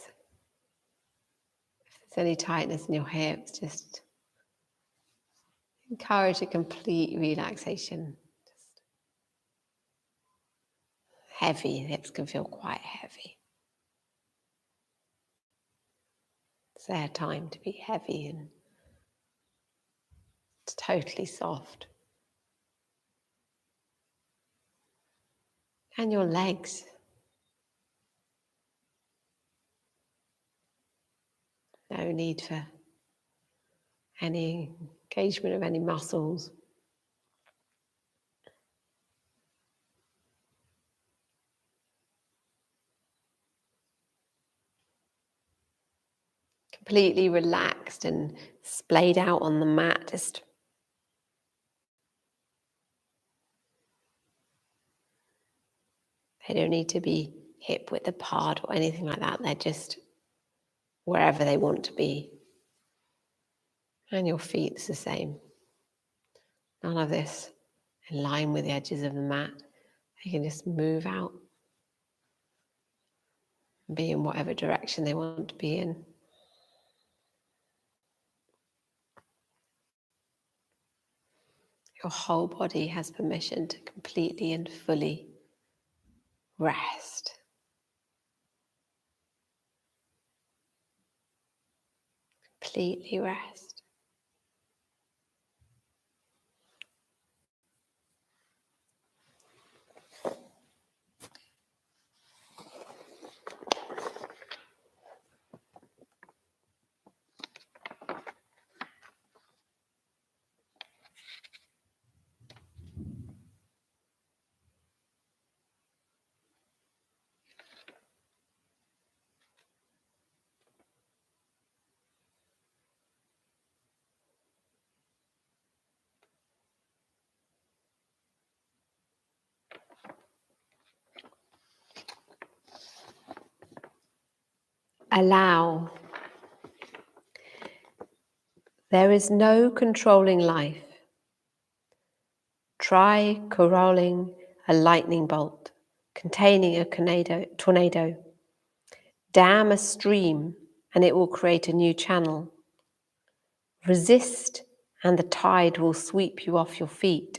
S1: If there's any tightness in your hips, just encourage a complete relaxation. Just heavy, the hips can feel quite heavy. It's their time to be heavy and it's totally soft. And your legs. No need for any engagement of any muscles. Completely relaxed and splayed out on the mat. Just they don't need to be hip width apart or anything like that. They're just wherever they want to be. And your feet is the same. None of this in line with the edges of the mat. You can just move out and be in whatever direction they want to be in. Your whole body has permission to completely and fully rest. Completely rest. Allow. There is no controlling life. Try corralling a lightning bolt, containing a tornado. Dam a stream and it will create a new channel. Resist and the tide will sweep you off your feet.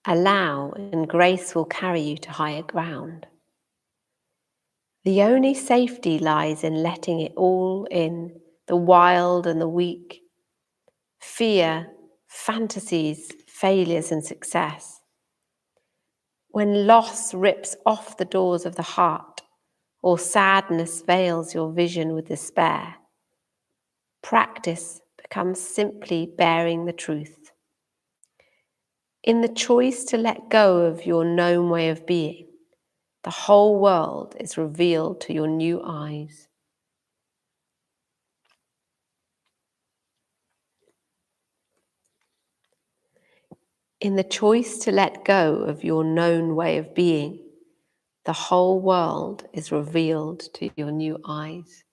S1: Allow and grace will carry you to higher ground. The only safety lies in letting it all in, the wild and the weak, fear, fantasies, failures and success. When loss rips off the doors of the heart, or sadness veils your vision with despair, practice becomes simply bearing the truth. In the choice to let go of your known way of being, the whole world is revealed to your new eyes. In the choice to let go of your known way of being, the whole world is revealed to your new eyes.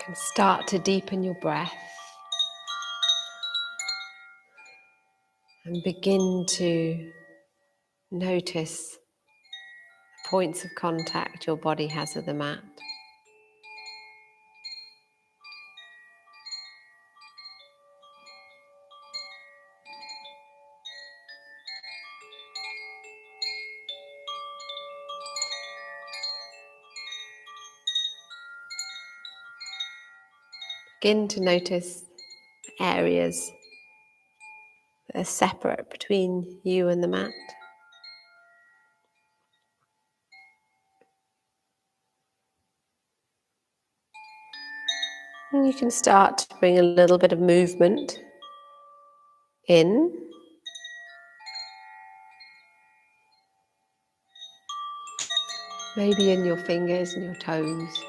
S1: You can start to deepen your breath and begin to notice points of contact your body has with the mat. Begin to notice areas that are separate between you and the mat. And you can start to bring a little bit of movement in. Maybe in your fingers and your toes.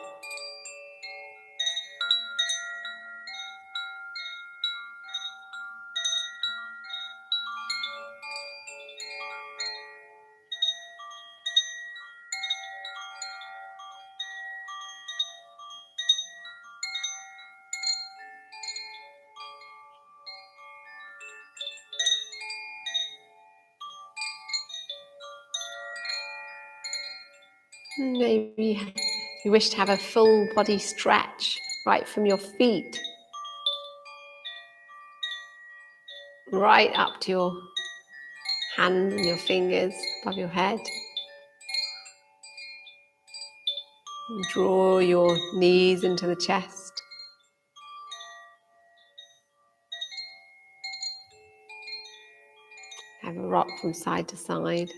S1: Maybe you wish to have a full body stretch right from your feet right up to your hands and your fingers above your head. And draw your knees into the chest. Have a rock from side to side.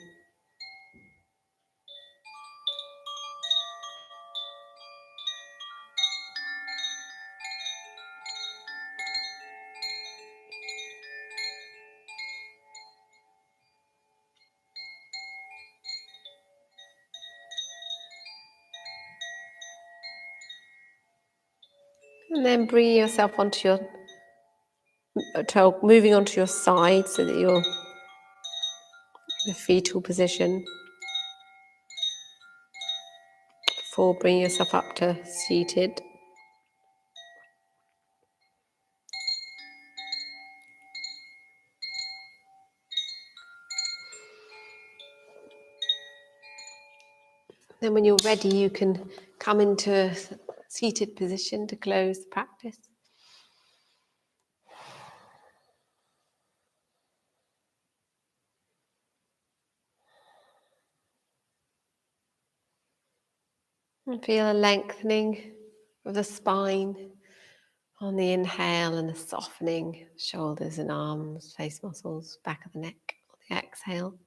S1: And then bring yourself onto your moving onto your side so that you're in a fetal position before bringing yourself up to seated. Then when you're ready, you can come into a seated position to close the practice. And feel a lengthening of the spine on the inhale and a softening shoulders and arms, face muscles, back of the neck on the exhale.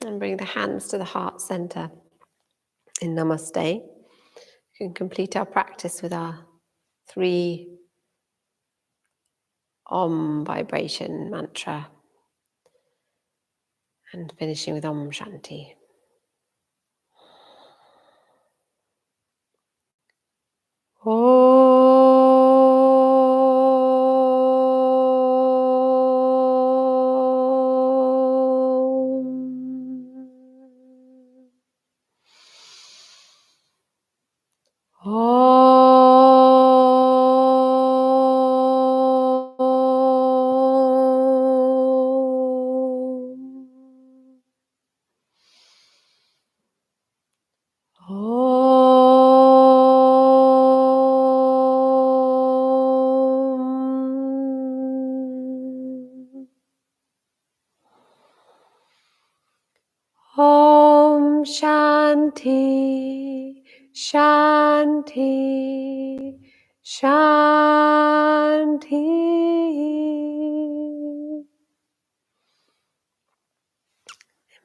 S1: And bring the hands to the heart center in Namaste. You can complete our practice with our 3 Om vibration mantra and finishing with Om Shanti. Om Shanti, Shanti, Shanti.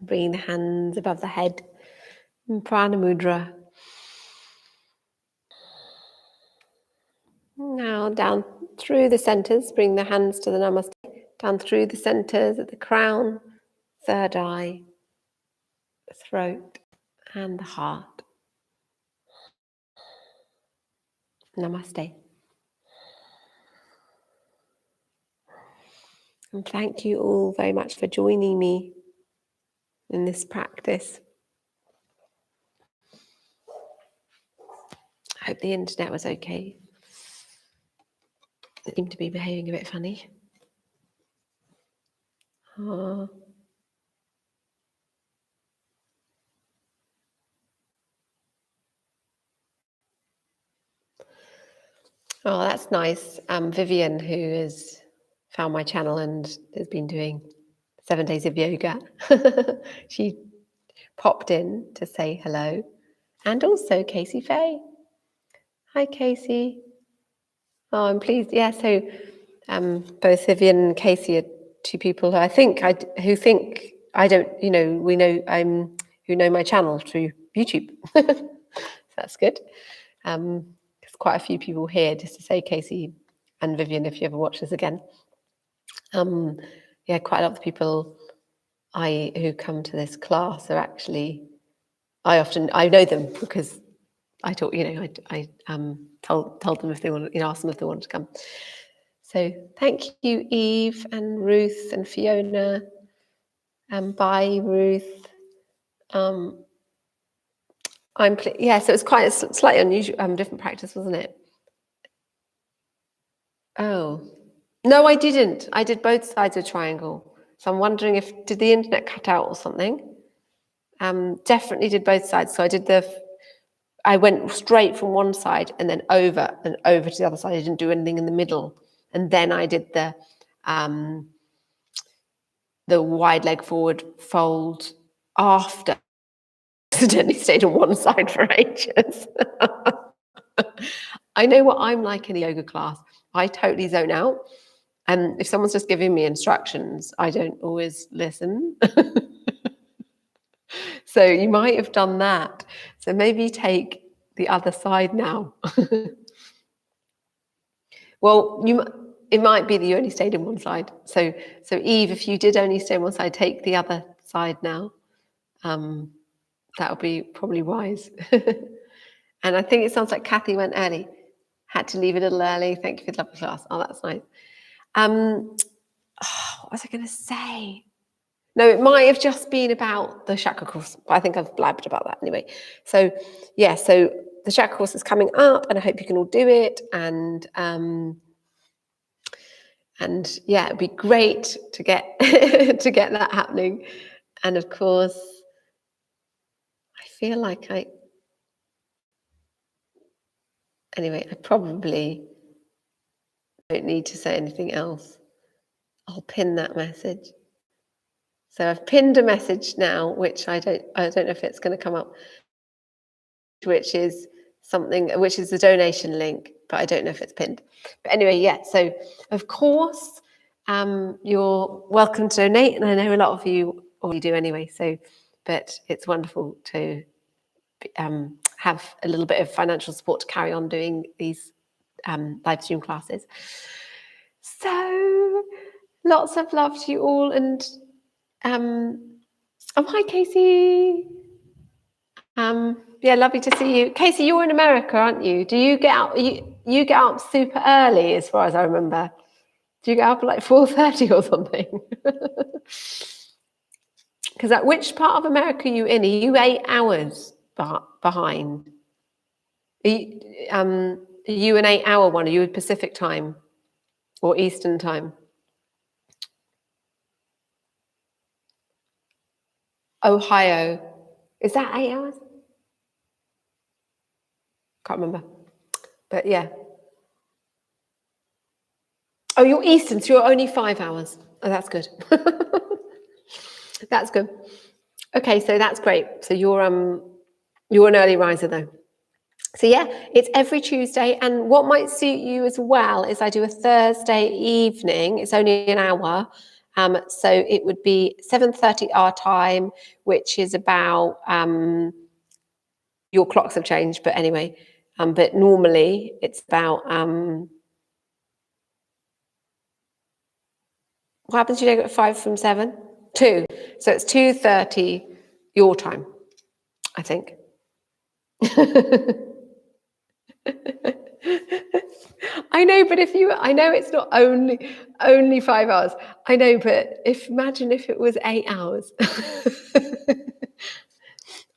S1: Bring the hands above the head in Prana Mudra. Now down through the centers, bring the hands to the Namaste. Down through the centers at the crown, third eye, the throat, and the heart. Namaste. And thank you all very much for joining me in this practice. I hope the internet was okay. It seemed to be behaving a bit funny. Oh. Oh, that's nice. Vivian, who has found my channel and has been doing 7 days of yoga, she popped in to say hello. And also Casey Faye. Hi, Casey. Oh, I'm pleased. Yeah, so both Vivian and Casey are two people who I think I don't, we know who know my channel through YouTube. That's good. There's quite a few people here, just to say, Casey and Vivian, if you ever watch this again. Yeah, quite a lot of people who come to this class are actually, I know them because I told them if they want, asked them if they wanted to come. So thank you, Eve and Ruth and Fiona. Bye, Ruth. So it's quite a slightly unusual, different practice, wasn't it? Oh, no, I didn't. I did both sides of triangle. So I'm wondering did the internet cut out or something? Definitely did both sides. So I went straight from one side and then over to the other side. I didn't do anything in the middle. And then I did the wide leg forward fold after. Accidentally stayed on one side for ages. I know what I'm like in a yoga class. I totally zone out. And if someone's just giving me instructions, I don't always listen. So you might have done that. So maybe take the other side now. Well, it might be that you only stayed in one side. So Eve, if you did only stay on one side, take the other side now. That would be probably wise. And I think it sounds like Kathy went early. Had to leave a little early. Thank you for the lovely class. Oh, that's nice. What was I going to say? No, it might have just been about the chakra course, but I think I've blabbed about that anyway. So yeah, so the chakra course is coming up, and I hope you can all do it. And yeah, it'd be great to get to get that happening. And of course, I feel like anyway, I probably don't need to say anything else. I'll pin that message. So I've pinned a message now, which I don't know if it's going to come up, which is the donation link, but I don't know if it's pinned. But anyway, yeah. So of course, you're welcome to donate, and I know a lot of you already do anyway. So, but it's wonderful to have a little bit of financial support to carry on doing these live stream classes. So lots of love to you all, and oh, hi, Casey. Yeah, lovely to see you. Casey, you're in America, aren't you? Do you get out? You get up super early, as far as I remember. Do you get up at like 4:30 or something? Because which part of America are you in? Are you 8 hours behind? Are you an 8-hour one? Are you Pacific time or Eastern time? Ohio. Is that 8 hours? Can't remember. But yeah. Oh, you're Eastern, so you're only 5 hours. Oh, that's good. That's good. Okay, so that's great. So you're an early riser though. So yeah, it's every Tuesday, and what might suit you as well is I do a Thursday evening. It's only an hour. So it would be 7:30 our time, which is about your clocks have changed, but anyway, but normally it's about what happens? You don't get 5 from 7? 2. So it's 2:30 your time, I think. I I know, but I know it's not only 5 hours. I know, but imagine if it was 8 hours.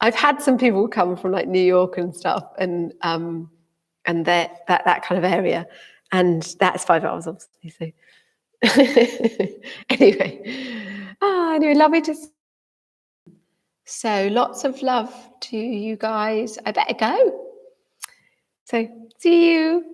S1: I've had some people come from like New York and stuff, and that kind of area, and that's 5 hours, obviously. So anyway, lovely to. So lots of love to you guys. I better go. So see you.